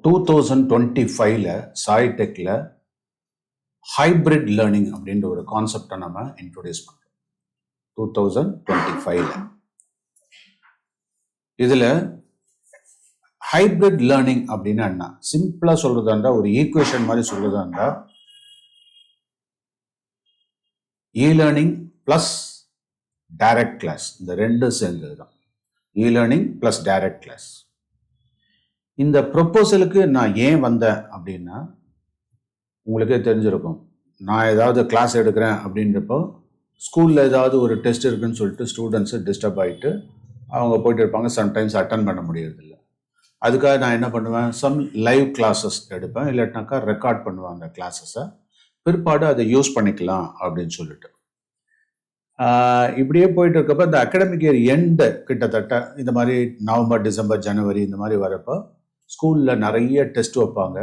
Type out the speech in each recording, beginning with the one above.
2025ல சாய்டெக்ல hybrid learning அப்படின்ற ஒரு கான்செப்டை நம்ம இன்ட்ரோடியூஸ் பண்ணுறோம் 2025ல. இதில் ஹைப்ரிட் லேர்னிங் அப்படின்னா என்ன? சிம்பிளாக சொல்றதா இருந்தால், ஒரு ஈக்குவேஷன் மாதிரி சொல்றதா இருந்தால், இ-லேர்னிங் ப்ளஸ் டைரக்ட் கிளாஸ், இந்த ரெண்டும் சேர்ந்தது தான் இ-லேர்னிங் ப்ளஸ் டைரக்ட் கிளாஸ். இந்த ப்ரொப்போசலுக்கு நான் ஏன் வந்தேன் அப்படின்னா, உங்களுக்கே தெரிஞ்சிருக்கும். நான் ஏதாவது கிளாஸ் எடுக்கிறேன் அப்படின்றப்போ ஸ்கூலில் ஏதாவது ஒரு டெஸ்ட் இருக்குன்னு சொல்லிட்டு ஸ்டூடெண்ட்ஸு டிஸ்டர்ப் ஆகிட்டு அவங்க போயிட்டு இருப்பாங்க. சம்டைம்ஸ் அட்டன் பண்ண முடியறதில்ல. அதுக்காக நான் என்ன பண்ணுவேன், சம் லைவ் கிளாஸஸ் எடுப்பேன், இல்லாட்டினாக்கா ரெக்கார்ட் பண்ணுவேன் அந்த கிளாஸஸை. பிற்பாடு அதை யூஸ் பண்ணிக்கலாம் அப்படின்னு சொல்லிட்டு இப்படியே போயிட்டு இருக்கப்போ இந்த அகாடமிக் இயர் எண்டு கிட்டத்தட்ட இந்த மாதிரி நவம்பர், டிசம்பர், ஜனவரி இந்த மாதிரி வரப்போ ஸ்கூலில் நிறைய டெஸ்ட் வைப்பாங்க.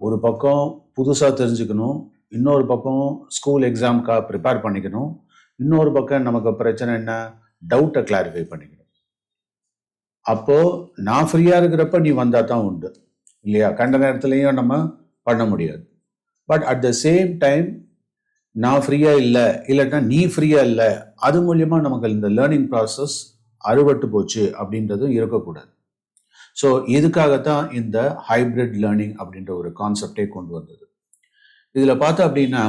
ஒரு பக்கம் புதுசாக தெரிஞ்சுக்கணும், இன்னொரு பக்கம் ஸ்கூல் எக்ஸாமுக்காக ப்ரிப்பேர் பண்ணிக்கணும், இன்னொரு பக்கம் நமக்கு பிரச்சனை என்ன, டவுட்டை கிளாரிஃபை பண்ணிக்கணும். அப்போது நான் ஃப்ரீயாக இருக்கிறப்ப நீ வந்தால் தான் உண்டு இல்லையா? கண்ட நேரத்துலையும் நம்ம பண்ண முடியாது. But at the same time நான் ஃப்ரீயாக இல்லை, இல்லைன்னா நீ ஃப்ரீயாக இல்லை, அது மூலியமா நமக்கு இந்த லேர்னிங் ப்ராசஸ் அறுபட்டு போச்சு அப்படின்றதும் இருக்கக்கூடாது. ஸோ இதுக்காகத்தான் இந்த ஹைப்ரிட் லேர்னிங் அப்படின்ற ஒரு கான்செப்டே கொண்டு வந்தது. இதில் பார்த்தா அப்படின்னா,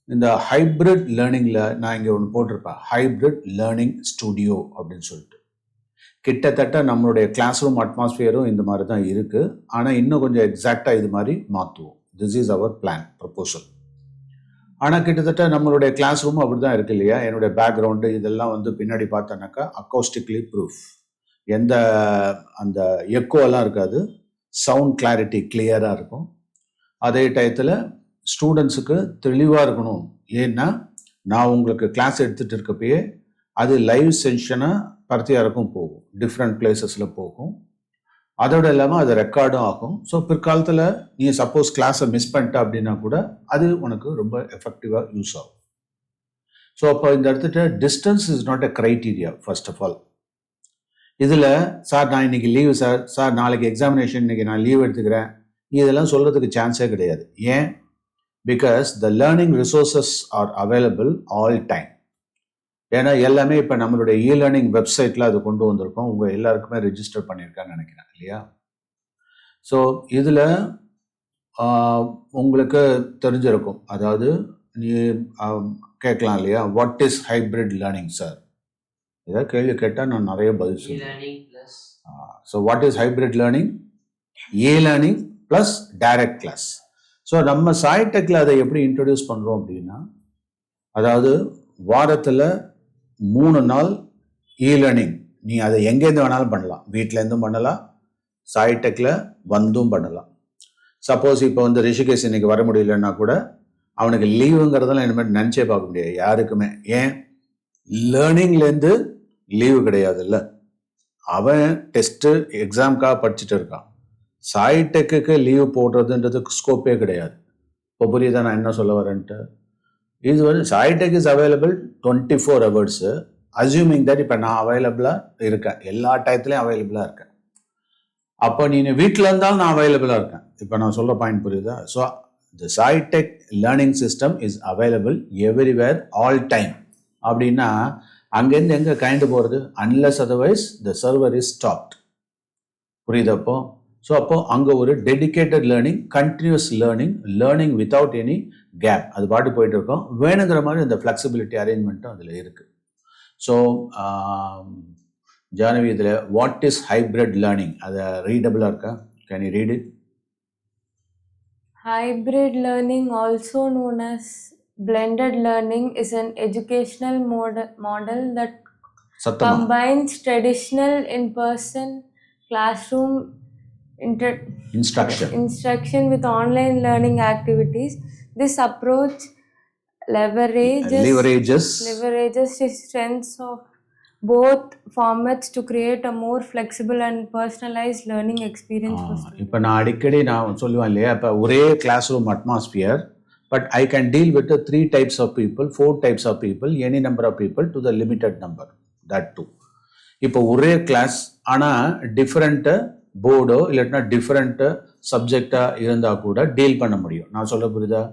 இந்த ஹைப்ரிட் லேர்னிங்கில் நான் இங்கே ஒன்று போட்டிருப்பேன், ஹைப்ரிட் லேர்னிங் ஸ்டுடியோ அப்படின்னு சொல்லிட்டு. கிட்டத்தட்ட நம்மளுடைய கிளாஸ் ரூம் அட்மாஸ்பியரும் இந்த மாதிரி தான் இருக்குது. ஆனால் இன்னும் கொஞ்சம் எக்ஸாக்டாக இது மாதிரி மாற்றுவோம். This is our plan proposal. ஆனால் கிட்டத்தட்ட நம்மளுடைய கிளாஸ் ரூம் அப்படி தான் இருக்கு இல்லையா? என்னுடைய பேக்ரவுண்டு இதெல்லாம் வந்து பின்னாடி பார்த்தோன்னாக்கா அக்கௌஸ்டிக்லி ப்ரூஃப், எந்த அந்த எக்கோலாம் இருக்காது, சவுண்ட் கிளாரிட்டி கிளியராக இருக்கும். அதே டயத்தில் ஸ்டூடெண்ட்ஸுக்கு தெளிவாக இருக்கணும். ஏன்னா நான் உங்களுக்கு கிளாஸ் எடுத்துகிட்டு இருக்கப்பயே அது லைவ் செஷனாக பர்த்தியாருக்கும் போகும், டிஃப்ரெண்ட் பிளேசஸில் போகும். அதோடு இல்லாமல் அது ரெக்கார்டும் ஆகும். ஸோ பிற்காலத்தில் நீ சப்போஸ் கிளாஸை மிஸ் பண்ணிட்ட அப்படின்னா கூட அது உனக்கு ரொம்ப எஃபெக்டிவாக யூஸ் ஆகும். ஸோ அப்போ இந்த இடத்துல distance is not a criteria. First of all இதில் சார் நான் இன்னைக்கு லீவு சார் நாளைக்கு எக்ஸாமினேஷன், இன்னைக்கு நான் லீவ் எடுத்துக்கிறேன், இதெல்லாம் சொல்கிறதுக்கு சான்ஸே கிடையாது. ஏன்? Because the learning resources are available all time. ஏன்னா எல்லாமே இப்போ நம்மளுடைய இ-லேர்னிங் வெப்சைட்டில் அது கொண்டு வந்திருக்கோம். உங்கள் எல்லாருக்குமே ரெஜிஸ்டர் பண்ணியிருக்கான்னு நினைக்கிறேன் இல்லையா? ஸோ இதில் உங்களுக்கு தெரிஞ்சிருக்கும். அதாவது நீ கேட்கலாம் இல்லையா, what is hybrid learning sir? ஏதாவது கேள்வி கேட்டால் நான் நிறைய பதில் சொல்லுவேன். So what is hybrid learning? E-learning plus direct class. So நம்ம சாய்டெக்கில் அதை எப்படி இன்ட்ரடியூஸ் பண்ணுறோம் அப்படின்னா, அதாவது வாரத்தில் 3 நாள் இ-லேர்னிங். நீ அதை எங்கேருந்து வேணாலும் பண்ணலாம், வீட்டிலேருந்தும் பண்ணலாம், சாய்டெக்கில் வந்தும் பண்ணலாம். சப்போஸ் இப்போ வந்து ரிஷிகேஷ் இன்னைக்கு வர முடியலன்னா கூட அவனுக்கு லீவுங்கிறதெல்லாம் இனிமேல் நினச்சே பார்க்க முடியாது யாருக்குமே. ஏன்? லேர்னிங்லேருந்து லீவு கிடையாதுல்ல. அவன் டெஸ்ட்டு எக்ஸாமுக்காக படிச்சுட்டு இருக்கான். சாய்டெக்கு லீவு போடுறதுன்றதுக்கு ஸ்கோப்பே கிடையாது. இப்போ புரியுதா நான் என்ன சொல்ல வரேன்ட்டு? இது வந்து Saitech is available 24 hours, assuming that இப்போ நான் அவைலபிளாக இருக்கேன், எல்லா டயத்துலையும் அவைலபிளாக இருக்கேன். அப்போ நீ வீட்டில் இருந்தாலும் நான் அவைலபிளாக இருக்கேன். இப்போ நான் சொல்கிற பாயிண்ட் புரியுதா? So the Saitech learning system is available everywhere all time. அப்படின்னா அங்கேருந்து எங்கே கைண்டு போகிறது? Unless otherwise the server is stopped. புரியுதப்போ? ஸோ அப்போது அங்கே ஒரு dedicated learning, continuous learning without any gap, அது பாட்டு போயிட்டு இருக்கோம். வேணுங்கிற மாதிரி இந்த ஃப்ளெக்சிபிலிட்டி அரேஞ்ச்மெண்ட்டும் அதில் இருக்குது. ஸோ ஜானவி, இதில் வாட் இஸ் ஹைப்ரிட் லேர்னிங், அதை ரீடபிளாக இருக்கா? Can you read it? Hybrid learning, also known as blended learning, is an educational model that combines traditional in-person classroom instruction with online learning activities. This approach leverages the strengths of both formats to create a more flexible and personalized learning experience for students. இப்போ நான் அடிக்கடி நான் சொல்லுவேன் இல்லையா, இப்போ ஒரே classroom atmosphere, but I can deal with 3 types of people, 4 types of people, any number of people to the limited number, that too. இப்போ ஒரே கிளாஸ் ஆனால் டிஃப்ரெண்ட்டு போர்டோ இல்லாட்டினா டிஃப்ரெண்ட்டு சப்ஜெக்டாக இருந்தால் கூட டீல் பண்ண முடியும். நான் சொல்ல புரியுதா?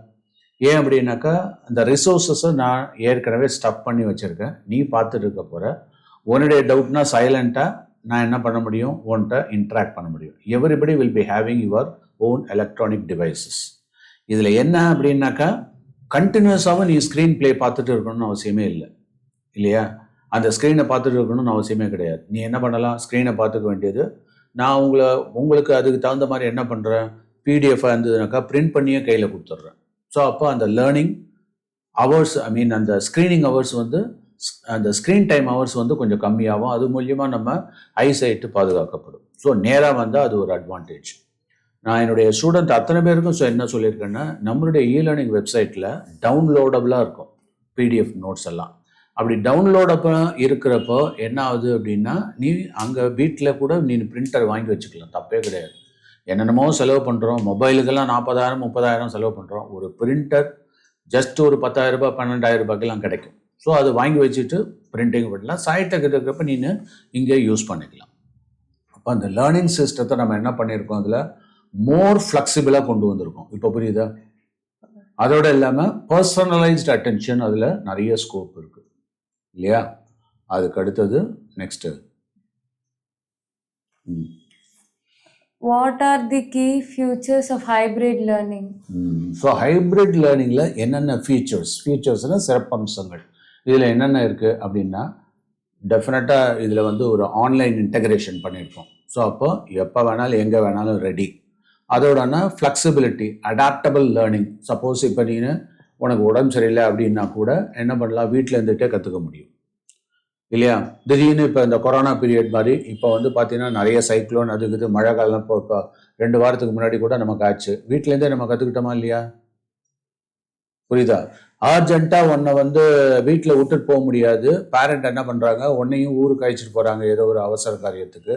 ஏன் அப்படின்னாக்கா அந்த ரிசோர்ஸஸை நான் ஏற்கனவே ஸ்டப் பண்ணி வச்சுருக்கேன். நீ பார்த்துட்டு இருக்க போகிற. உன்னுடைய டவுட்னா சைலண்ட்டாக நான் என்ன பண்ண முடியும், உன்கிட்ட இன்ட்ராக்ட் பண்ண முடியும். Everybody will be having your own electronic devices. இதில் என்ன அப்படின்னாக்கா கண்டினியூஸாகவும் நீ ஸ்க்ரீன் ப்ளே பார்த்துட்டு இருக்கணும்னு அவசியமே இல்லை, இல்லையா? அந்த ஸ்க்ரீனை பார்த்துட்டு இருக்கணும்னு அவசியமே கிடையாது. நீ என்ன பண்ணலாம், ஸ்க்ரீனை பார்த்துக்க வேண்டியது. நான் உங்களுக்கு அதுக்கு தகுந்த மாதிரி என்ன பண்ணுறேன், பிடிஎஃபாக இருந்ததுனாக்கா பிரிண்ட் பண்ணியே கையில் கொடுத்துட்றேன். ஸோ அப்போ அந்த லேர்னிங் ஹவர்ஸ், அந்த ஸ்க்ரீனிங் ஹவர்ஸ் அந்த ஸ்க்ரீன் டைம் ஹவர்ஸ் கொஞ்சம் கம்மியாகும். அது மூலியமாக நம்ம ஐசைட்டு பாதுகாக்கப்படும். ஸோ நேராக வந்தால் அது ஒரு அட்வான்டேஜ். நான் என்னுடைய ஸ்டூடெண்ட் அத்தனை பேருக்கும் என்ன சொல்லியிருக்கேன்னா, நம்மளுடைய இ-லேர்னிங் வெப்சைட்டில் டவுன்லோடபுளாக இருக்கும் பிடிஎஃப் நோட்ஸ் எல்லாம். அப்படி டவுன்லோடபுளாக இருக்கிறப்போ என்ன ஆகுது அப்படின்னா, நீ அங்கே வீட்டில் கூட நீ பிரிண்டர் வாங்கி வச்சுக்கலாம், தப்பே கிடையாது. என்னென்னமோ செலவு பண்ணுறோம், மொபைலுக்கெல்லாம் 40,000 30,000 செலவு பண்ணுறோம். ஒரு பிரிண்டர் ஜஸ்ட் ஒரு 10,000 ரூபாய் 12,000 ரூபாய்க்கெல்லாம் கிடைக்கும். ஸோ அது வாங்கி வச்சுட்டு பிரிண்டிங் பண்ணலாம். சாயத்துக்கு இருக்கிறப்ப நீ இங்கே யூஸ் பண்ணிக்கலாம். அப்போ அந்த லேர்னிங் சிஸ்டத்தை நம்ம என்ன பண்ணியிருக்கோம், அதில் மோர் ஃப்ளெக்சிபிளாக கொண்டு வந்திருக்கோம். இப்போ புரியுதா? அதோட இல்லாமல் பர்சனலைஸ்டு அட்டென்ஷன் அதில் நிறைய ஸ்கோப் இருக்குது, இல்லையா? அதுக்கு அடுத்தது next, What are the key features of hybrid learning? So hybrid லேர்னிங்கில் என்னென்ன ஃபீச்சர்ஸ்னால் சிறப்பம்சங்கள் இதில் என்னென்ன இருக்குது அப்படின்னா, டெஃபினட்டாக இதில் ஒரு ஆன்லைன் இன்டகிரேஷன் பண்ணியிருக்கோம். ஸோ அப்போ எப்போ வேணாலும் எங்கே வேணாலும் ரெடி. அதோடனா ஃப்ளெக்சிபிலிட்டி, அடாப்டபிள் லேர்னிங். சப்போஸ் இப்போ நீ உனக்கு உடம்பு சரியில்லை அப்படின்னா கூட என்ன பண்ணலாம், வீட்டில் இருந்துகிட்டே கற்றுக்க முடியும், இல்லையா? திடீர்னு இப்போ இந்த கொரோனா பீரியட் மாதிரி இப்போ பார்த்தீங்கன்னா நிறைய சைக்ளோன், அதுக்கு மழை காலம். இப்போ 2 வாரத்துக்கு முன்னாடி கூட நமக்கு ஆச்சு. வீட்டிலேருந்தே நம்ம கற்றுக்கிட்டோமா இல்லையா? புரியுதா? அர்ஜென்ட்டாக உன்னை வீட்டில் விட்டுட்டு போக முடியாது. பேரண்ட் என்ன பண்ணுறாங்க, உன்னையும் ஊருக்கு அழைச்சிட்டு போகிறாங்க ஏதோ ஒரு அவசர காரியத்துக்கு.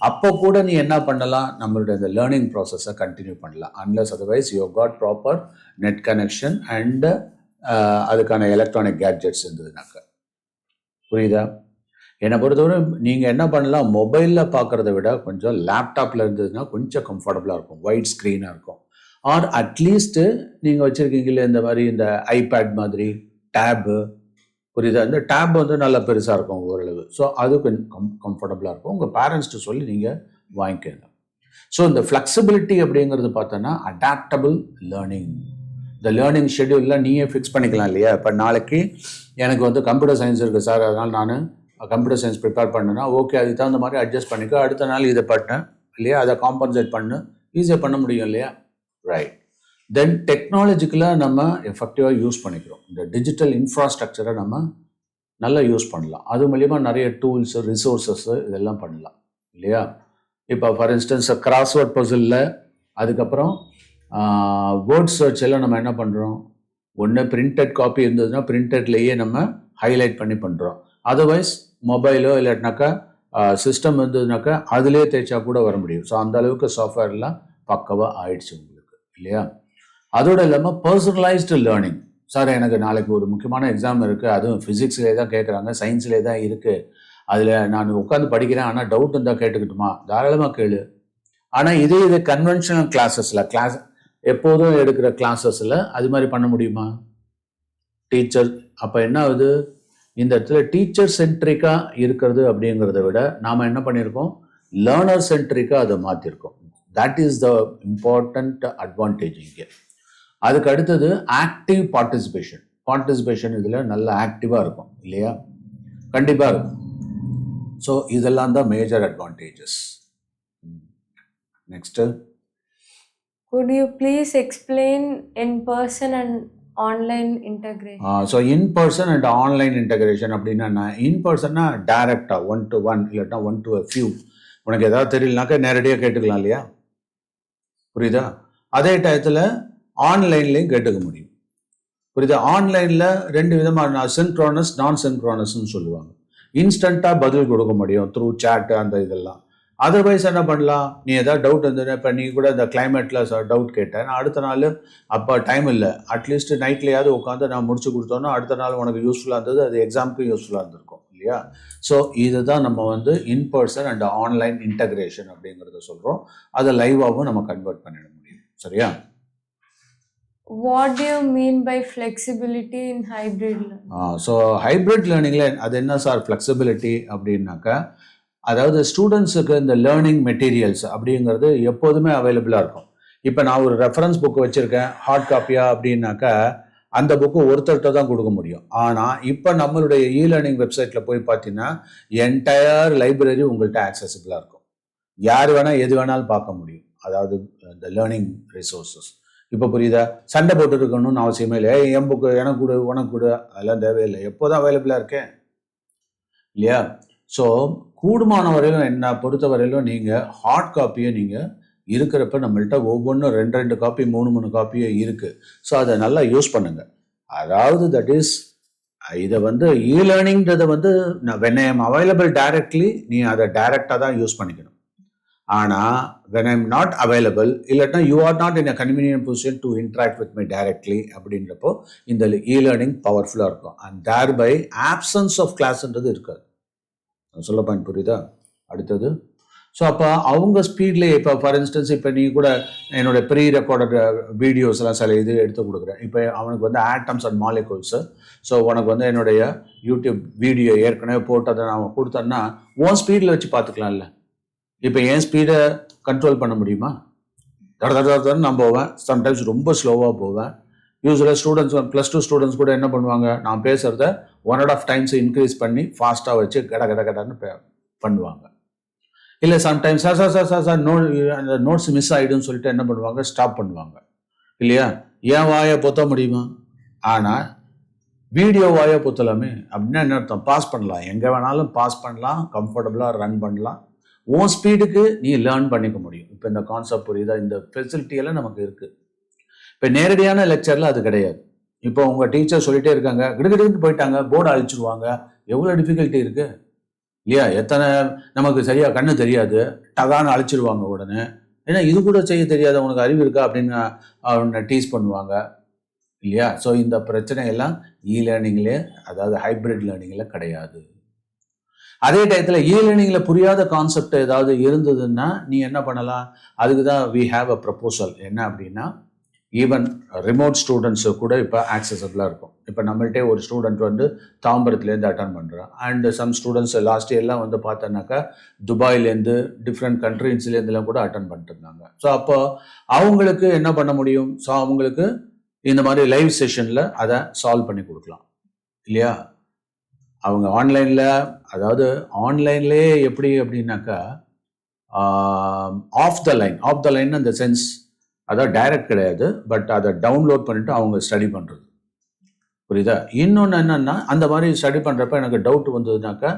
அப்போ கூட நீ என்ன பண்ணலாம், நம்மளுடைய இந்த லேர்னிங் ப்ராசஸை கண்டினியூ பண்ணலாம். Unless otherwise you got proper net connection and அதுக்கான எலக்ட்ரானிக் கேட்ஜெட்ஸ் இருந்ததுனாக்க. புரியுதா? என்னை பொறுத்தவரை நீங்கள் என்ன பண்ணலாம், மொபைலில் பார்க்குறத விட கொஞ்சம் லேப்டாப்பில் இருந்ததுன்னா கொஞ்சம் கம்ஃபர்டபுளாக இருக்கும், ஒயிட் ஸ்க்ரீனாக இருக்கும். ஆர் அட்லீஸ்ட்டு நீங்கள் வச்சுருக்கீங்களே இந்த மாதிரி இந்த ஐபேட் மாதிரி டேபு, புரியுதா? இந்த டேப் நல்லா பெருசாக இருக்கும் ஓரளவு. ஸோ அது கொஞ்சம் கம்ஃபர்டபுளாக இருக்கும். உங்கள் பேரண்ட்ஸ்ட்டு சொல்லி நீங்கள் வாங்கிக்கோங்க. ஸோ இந்த ஃப்ளெக்சிபிலிட்டி அப்படிங்கிறது பார்த்தோன்னா அடாப்டபிள் லேர்னிங். இந்த லேர்னிங் ஷெட்யூலில் நீயே ஃபிக்ஸ் பண்ணிக்கலாம், இல்லையா? இப்போ நாளைக்கு எனக்கு கம்ப்யூட்டர் சயின்ஸ் இருக்குது சார், அதனால் நான் கம்ப்யூட்டர் சயின்ஸ் ப்ரிப்பேர் பண்ணேன்னா ஓகே, அதுக்கு தகுந்த மாதிரி அட்ஜஸ்ட் பண்ணிக்க. அடுத்த நாள் இதை பண்ணேன், இல்லையா? அதை காம்பன்சேட் பண்ணு, ஈஸியாக பண்ண முடியும், இல்லையா? ரைட். தென் டெக்னாலஜிக்கலாக நம்ம எஃபெக்டிவாக யூஸ் பண்ணிக்கிறோம். இந்த டிஜிட்டல் இன்ஃப்ராஸ்ட்ரக்சரை நம்ம நல்லா யூஸ் பண்ணலாம். அது மூலிமா நிறைய டூல்ஸு, ரிசோர்ஸஸ்ஸு இதெல்லாம் பண்ணலாம், இல்லையா? இப்போ ஃபார் இன்ஸ்டன்ஸ் கிராஸ்வேர்ட் பசிலில், அதுக்கப்புறம் வேர்ட் சர்ச் எல்லாம் நம்ம என்ன பண்ணுறோம், ஒன்று பிரிண்டட் காப்பி இருந்ததுன்னா பிரிண்டட்லேயே நம்ம ஹைலைட் பண்ணி பண்ணுறோம். அதர்வைஸ் மொபைலோ இல்லாட்டினாக்கா சிஸ்டம் இருந்ததுனாக்கா அதிலே தேய்ச்சா கூட வர முடியும். ஸோ அந்த அளவுக்கு சாஃப்ட்வேர்லாம் பக்கவாக ஆயிடுச்சு உங்களுக்கு, இல்லையா? அதோடு இல்லாமல் பர்சனலைஸ்டு லேர்னிங். சார் எனக்கு நாளைக்கு ஒரு முக்கியமான எக்ஸாம் இருக்குது, அதுவும் ஃபிசிக்ஸ்லேயே தான் கேட்குறாங்க, சயின்ஸ்லேயே தான் இருக்குது, அதில் நான் உட்காந்து படிக்கிறேன், ஆனால் டவுட் இருந்தால் கேட்டுக்கிட்டுமா? தாராளமாக கேளு. ஆனால் இது கன்வென்ஷனல் கிளாஸ் எப்போதும் எடுக்கிற கிளாஸஸில் அது மாதிரி பண்ண முடியுமா? டீச்சர் அப்போ என்ன ஆகுது, இந்த இடத்துல டீச்சர் சென்ட்ரிக்காக இருக்கிறது அப்படிங்கிறத விட நாம் என்ன பண்ணியிருக்கோம், லேர்னர் சென்ட்ரிக்காக அதை மாற்றிருக்கோம். That is the important advantage இங்கே. அதுக்கு அடுத்தது ஆக்டிவ் பார்ட்டிசிபேஷன் இதில் நல்லா ஆக்டிவாக இருக்கும், இல்லையா? கண்டிப்பாக இருக்கும். ஸோ இதெல்லாம் தான் major advantages. Next, Could you please explain in-person and online integration? So in person and online integration அப்படின்னா, இன்பர்சன்னா டைரெக்டாக 1-to-1 இல்லைன்னா 1-to-a-few. உனக்கு ஏதாவது தெரியலனாக்கா நேரடியாக கேட்டுக்கலாம், இல்லையா? புரியுதா? அதே டயத்தில் ஆன்லைன்லேயும் கேட்டுக்க முடியும், புரியுதா? ஆன்லைனில் 2 விதமான சின்க்ரோனஸ், நான் சின்க்ரோனஸ்ன்னு சொல்லுவாங்க. இன்ஸ்டண்ட்டாக பதில் கொடுக்க முடியும் த்ரூ சேட்டு, அந்த இதெல்லாம். அதர்வைஸ் என்ன பண்ணலாம், நீ ஏதாவது டவுட் இருந்ததுன்னா, இப்போ நீ கூட இந்த கிளைமேட்டில் டவுட் கேட்டேன், நான் அடுத்த நாள் அப்போ டைம் இல்லை, அட்லீஸ்ட் நைட்லையாவது உட்காந்து நான் முடிச்சு கொடுத்தோன்னா அடுத்த நாள் உனக்கு யூஸ்ஃபுல்லாக இருந்தது, அது எக்ஸாமுக்கும் யூஸ்ஃபுல்லாக இருந்திருக்கும், இல்லையா? ஸோ இதுதான் நம்ம வந்து இன்பர்சன் அண்ட் ஆன்லைன் இன்டகிரேஷன் அப்படிங்கிறத சொல்கிறோம். அதை லைவாகவும் நம்ம கன்வெர்ட் பண்ணிட முடியும். சரியா? What do you mean by flexibility in hybrid learning? So hybrid லேர்னிங்கில் அது என்ன சார் ஃப்ளெக்சிபிலிட்டி அப்படின்னாக்கா, அதாவது ஸ்டூடெண்ட்ஸுக்கு இந்த லேர்னிங் மெட்டீரியல்ஸ் அப்படிங்கிறது எப்போதுமே அவைலபிளாக இருக்கும். இப்போ நான் ஒரு ரெஃபரன்ஸ் புக்கு வச்சுருக்கேன் ஹார்ட் காப்பியா அப்படின்னாக்கா அந்த புக்கு ஒருத்தர்கிட்ட தான் கொடுக்க முடியும். ஆனால் இப்போ நம்மளுடைய லேர்னிங் வெப்சைட்டில் போய் பார்த்தீங்கன்னா என்டையர் லைப்ரரி உங்கள்கிட்ட ஆக்சசிபிளாக இருக்கும். யார் வேணால் எது வேணாலும் பார்க்க முடியும். அதாவது இந்த லேர்னிங் ரிசோர்ஸஸ். இப்போ புரியுதா? சண்டை போட்டு இருக்கணும்னு அவசியமே இல்லை. என் புக்கு எனக்கு கொடு உனக்கு கொடு அதெல்லாம் தேவையில்லை. எப்போதான் அவைலபிளாக இருக்கேன் இல்லையா? ஸோ கூடுமான வரையிலும் என்ன பொறுத்த வரையிலும் நீங்கள் ஹார்ட் காப்பியை நீங்கள் இருக்கிறப்ப நம்மள்கிட்ட ஒவ்வொன்றும் 2 காப்பி 3 காப்பியே இருக்குது. ஸோ அதை நல்லா யூஸ் பண்ணுங்க. அதாவது தட் இஸ் இதை வந்து லேர்னிங்கிறத வந்து when I am available directly நீ அதை டைரக்டாக தான் யூஸ் பண்ணிக்கணும். ஆனால் when I'm not available இல்லாட்டா you are not in a convenient position to interact with me directly அப்படின்றப்போ இந்த லேர்னிங் பவர்ஃபுல்லாக இருக்கும். அண்ட் thereby absence of classன்றது இருக்காது. சொல்ல பாயிண்ட் புரியுதா? அடுத்தது ஸோ அப்போ அவங்க ஸ்பீட்லேயே இப்போ ஃபார் இன்ஸ்டன்ஸ் இப்போ நீ கூட என்னோட ப்ரீ ரெக்கார்டட் வீடியோஸ்லாம் சில இது எடுத்து கொடுக்குறேன். இப்போ அவனுக்கு வந்து ஆட்டம்ஸ் அண்ட் மாலிகூல்ஸு. ஸோ உனக்கு வந்து என்னுடைய யூடியூப் வீடியோ ஏற்கனவே போட்டு அதை நான் கொடுத்தேன்னா உன் ஸ்பீடில் வச்சு பார்த்துக்கலாம்ல. இப்போ என் ஸ்பீடை கண்ட்ரோல் பண்ண முடியுமா? தடன்னு நான் போவேன். சம்டைம்ஸ் ரொம்ப ஸ்லோவாக போவேன். யூஸ்வலாக ஸ்டூடெண்ட்ஸ் +2 ஸ்டூடெண்ட்ஸ் கூட என்ன பண்ணுவாங்க, நான் பேசுகிறத 1.5 டைம்ஸ் இன்க்ரீஸ் பண்ணி ஃபாஸ்ட்டாக வச்சு கடன்னு பண்ணுவாங்க. இல்லை சம்டைம்ஸ் சார் அந்த நோட்ஸ் மிஸ் ஆகிடும்னு சொல்லிட்டு என்ன பண்ணுவாங்க, ஸ்டாப் பண்ணுவாங்க இல்லையா? ஏன் வாயை பொத்த முடியுமா? ஆனால் வீடியோ வாயை பொத்தலாமே. அப்படின்னா என்ன அர்த்தம்? பாஸ் பண்ணலாம், எங்கே வேணாலும் பாஸ் பண்ணலாம், கம்ஃபர்டபுளாக ரன் பண்ணலாம். உன் ஸ்பீடுக்கு நீ லேர்ன் பண்ணிக்க முடியும். இப்போ இந்த கான்செப்ட் புரியுதா? இந்த ஃபெசிலிட்டியெல்லாம் நமக்கு இருக்குது. இப்போ நேரடியான லெக்சரில் அது கிடையாது. இப்போ உங்கள் டீச்சர் சொல்லிகிட்டே இருக்காங்க, கிடுக்கிட்டு போயிட்டாங்க, போர்டு அழிச்சிடுவாங்க. எவ்வளோ டிஃபிகல்ட்டி இருக்குது இல்லையா? எத்தனை நமக்கு சரியாக கண்ணு தெரியாது, டகான்னு அழிச்சிடுவாங்க உடனே. ஏன்னா இது கூட செய்ய தெரியாத உனக்கு அறிவு இருக்கா அப்படின்னு அவனை டீஸ் பண்ணுவாங்க இல்லையா? ஸோ இந்த பிரச்சனையெல்லாம் லேர்னிங்லே அதாவது ஹைப்ரிட் லேர்னிங்கில் கிடையாது. அதே டயத்தில் லேர்னிங்கில் புரியாத கான்செப்ட் ஏதாவது இருந்ததுன்னா நீ என்ன பண்ணலாம்? அதுக்கு தான் வி ஹாவ் அ ப்ரப்போசல். என்ன அப்படின்னா ஈவன் ரிமோட் ஸ்டூடெண்ட்ஸு கூட இப்போ ஆக்சசபிளாக இருக்கும். இப்போ நம்மள்கிட்ட ஒரு ஸ்டூடெண்ட் வந்து தாம்பரத்துலேருந்து அட்டன் பண்ணுறான். அண்ட் சம் ஸ்டூடெண்ட்ஸ் லாஸ்ட் இயர்லாம் வந்து பார்த்தோன்னாக்கா துபாயிலேருந்து டிஃப்ரெண்ட் கண்ட்ரீஸ்லேருந்துலாம் கூட அட்டன் பண்ணிட்டு இருந்தாங்க. ஸோ அப்போ அவங்களுக்கு என்ன பண்ண முடியும்? ஸோ அவங்களுக்கு இந்த மாதிரி லைவ் செஷனில் அதை சால்வ் பண்ணி கொடுக்கலாம் இல்லையா? அவங்க ஆன்லைனில், அதாவது ஆன்லைன்லேயே எப்படி அப்படின்னாக்கா ஆஃப் த லைன் அந்த சென்ஸ், அதாவது டைரக்ட் கிடையாது, பட் அதை டவுன்லோட் பண்ணிவிட்டு அவங்க ஸ்டடி பண்ணுறது. புரியுதா? இன்னொன்று என்னென்னா அந்த மாதிரி ஸ்டடி பண்ணுறப்ப எனக்கு டவுட் வந்ததுனாக்கா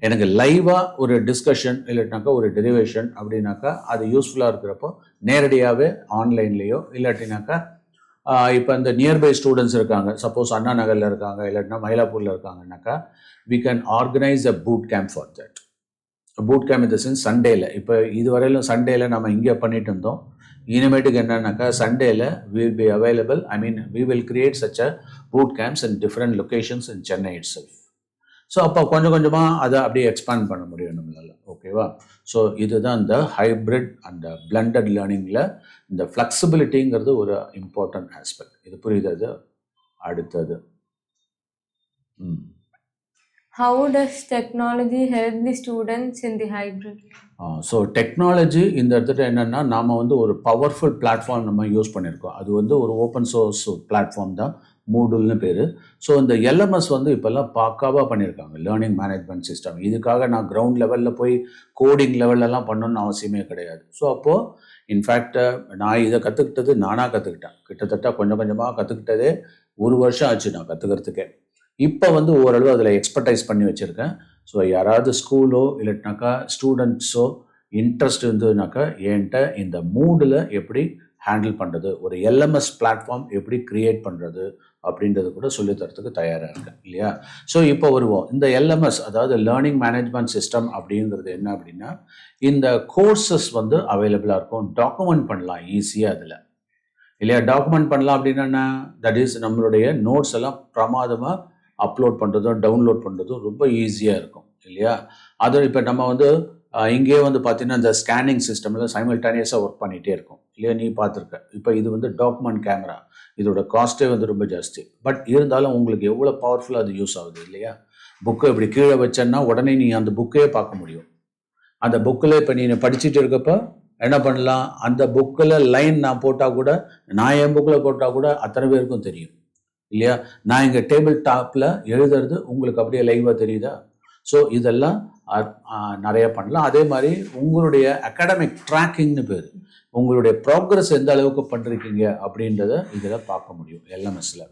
எனக்கு லைவாக ஒரு டிஸ்கஷன் இல்லாட்டினாக்கா ஒரு டெரிவேஷன் அப்படின்னாக்கா அது யூஸ்ஃபுல்லாக இருக்கிறப்போ நேரடியாகவே ஆன்லைன்லேயோ இல்லாட்டினாக்கா இப்போ இந்த நியர்பை ஸ்டூடெண்ட்ஸ் இருக்காங்க, சப்போஸ் அண்ணா நகரில் இருக்காங்க இல்லாட்டினா மயிலாப்பூரில் இருக்காங்கன்னாக்கா we can organize a boot camp for that. boot camp in the sense சண்டேல, இப்போ இதுவரையிலும் சண்டேல நம்ம இங்கே பண்ணிட்டு இருந்தோம். இனிமேட்டுக்கு என்னன்னாக்கா சண்டேல will be available, we will create such a boot camps in different locations in Chennai itself. So அப்போ கொஞ்சம் கொஞ்சமாக அதை அப்படியே எக்ஸ்பேண்ட் பண்ண முடியும் நம்மளால். ஓகேவா? ஸோ இதுதான் இந்த ஹைப்ரிட் அண்ட் பிளண்டட் லேர்னிங்கில் இந்த ஃப்ளெக்சிபிலிட்டிங்கிறது ஒரு இம்பார்ட்டன்ட் ஆஸ்பெக்ட். இது புரியுது? அடுத்தது How does technology help the students in the hybrid? So technology இந்த இடத்துல என்னென்னா நாம் வந்து ஒரு பவர்ஃபுல் பிளாட்ஃபார்ம் நம்ம யூஸ் பண்ணியிருக்கோம். அது வந்து ஒரு ஓப்பன் சோர்ஸ் பிளாட்ஃபார்ம் தான், மூடுல்னு பேர். ஸோ இந்த எல்எம்எஸ் வந்து இப்போல்லாம் பக்காவாக பண்ணியிருக்காங்க, லேர்னிங் மேனேஜ்மெண்ட் சிஸ்டம். இதுக்காக நான் கிரவுண்ட் லெவலில் போய் கோடிங் லெவல்லலாம் பண்ணணும்னு அவசியமே கிடையாது. ஸோ அப்போது இன்ஃபேக்ட் நான் இதை கற்றுக்கிட்டது நானாக கற்றுக்கிட்டேன். கிட்டத்தட்ட கொஞ்சம் கொஞ்சமாக கற்றுக்கிட்டதே 1 வருஷம் ஆச்சு நான் கற்றுக்கிறதுக்கே. இப்போ வந்து ஓரளவு அதில் எக்ஸ்பர்டைஸ் பண்ணி வச்சுருக்கேன். ஸோ யாராவது ஸ்கூலோ இல்லைனாக்கா ஸ்டூடெண்ட்ஸோ இன்ட்ரெஸ்ட் இருந்ததுனாக்கா என்கிட்ட இந்த மூடில் எப்படி ஹேண்டில் பண்ணுறது, ஒரு எல்எம்எஸ் பிளாட்ஃபார்ம் எப்படி க்ரியேட் பண்ணுறது அப்படின்றது கூட சொல்லித்தரத்துக்கு தயாராக இருக்கேன் இல்லையா? ஸோ இப்போ வருவோம். இந்த எல்எம்எஸ் அதாவது லேர்னிங் மேனேஜ்மெண்ட் சிஸ்டம் அப்படிங்கிறது என்ன அப்படின்னா இந்த கோர்சஸ் வந்து அவைலபிளாக இருக்கும், டாக்குமெண்ட் பண்ணலாம் ஈஸியாக அதில் இல்லையா? டாக்குமெண்ட் பண்ணலாம் அப்படின்னா தட் இஸ் நம்மளுடைய நோட்ஸ் எல்லாம் பிரமாதமாக அப்லோட் பண்ணுறதும் டவுன்லோட் பண்ணுறதும் ரொம்ப ஈஸியாக இருக்கும் இல்லையா? அது இப்போ நம்ம வந்து இங்கேயே வந்து பார்த்தீங்கன்னா இந்த ஸ்கேனிங் சிஸ்டமில் சைமல்டேனியஸாக ஒர்க் பண்ணிகிட்டே இருக்கும் இல்லையா? நீ பார்த்துருக்க. இப்போ இது வந்து டாக்குமெண்ட் கேமரா, இதோட காஸ்ட்டே வந்து ரொம்ப ஜாஸ்தி. பட் இருந்தாலும் உங்களுக்கு எவ்வளோ பவர்ஃபுல்லாக அது யூஸ் ஆகுது இல்லையா? புக்கை இப்படி கீழே வச்சேன்னா உடனே நீ அந்த புக்கையே பார்க்க முடியும். அந்த புக்கில் இப்போ நீ படிச்சுட்டு இருக்கப்போ என்ன பண்ணலாம், அந்த புக்கில் லைன் நான் போட்டால் கூட, நான் என் புக்கில் போட்டால் கூட அத்தனை பேருக்கும் தெரியும் இல்லையா? நான் இங்கே டேபிள் டாப்பில் எழுதுறது உங்களுக்கு அப்படியே லைவாக தெரியுதா? ஸோ இதெல்லாம் நிறைய பண்ணலாம். அதே மாதிரி உங்களுடைய அகாடமிக் ட்ராக்கிங்னு பேர், உங்களுடைய ப்ராக்ரஸ் எந்த அளவுக்கு பண்ணிருக்கீங்க அப்படின்றத இதில் பார்க்க முடியும் எல்எம்எஸில்.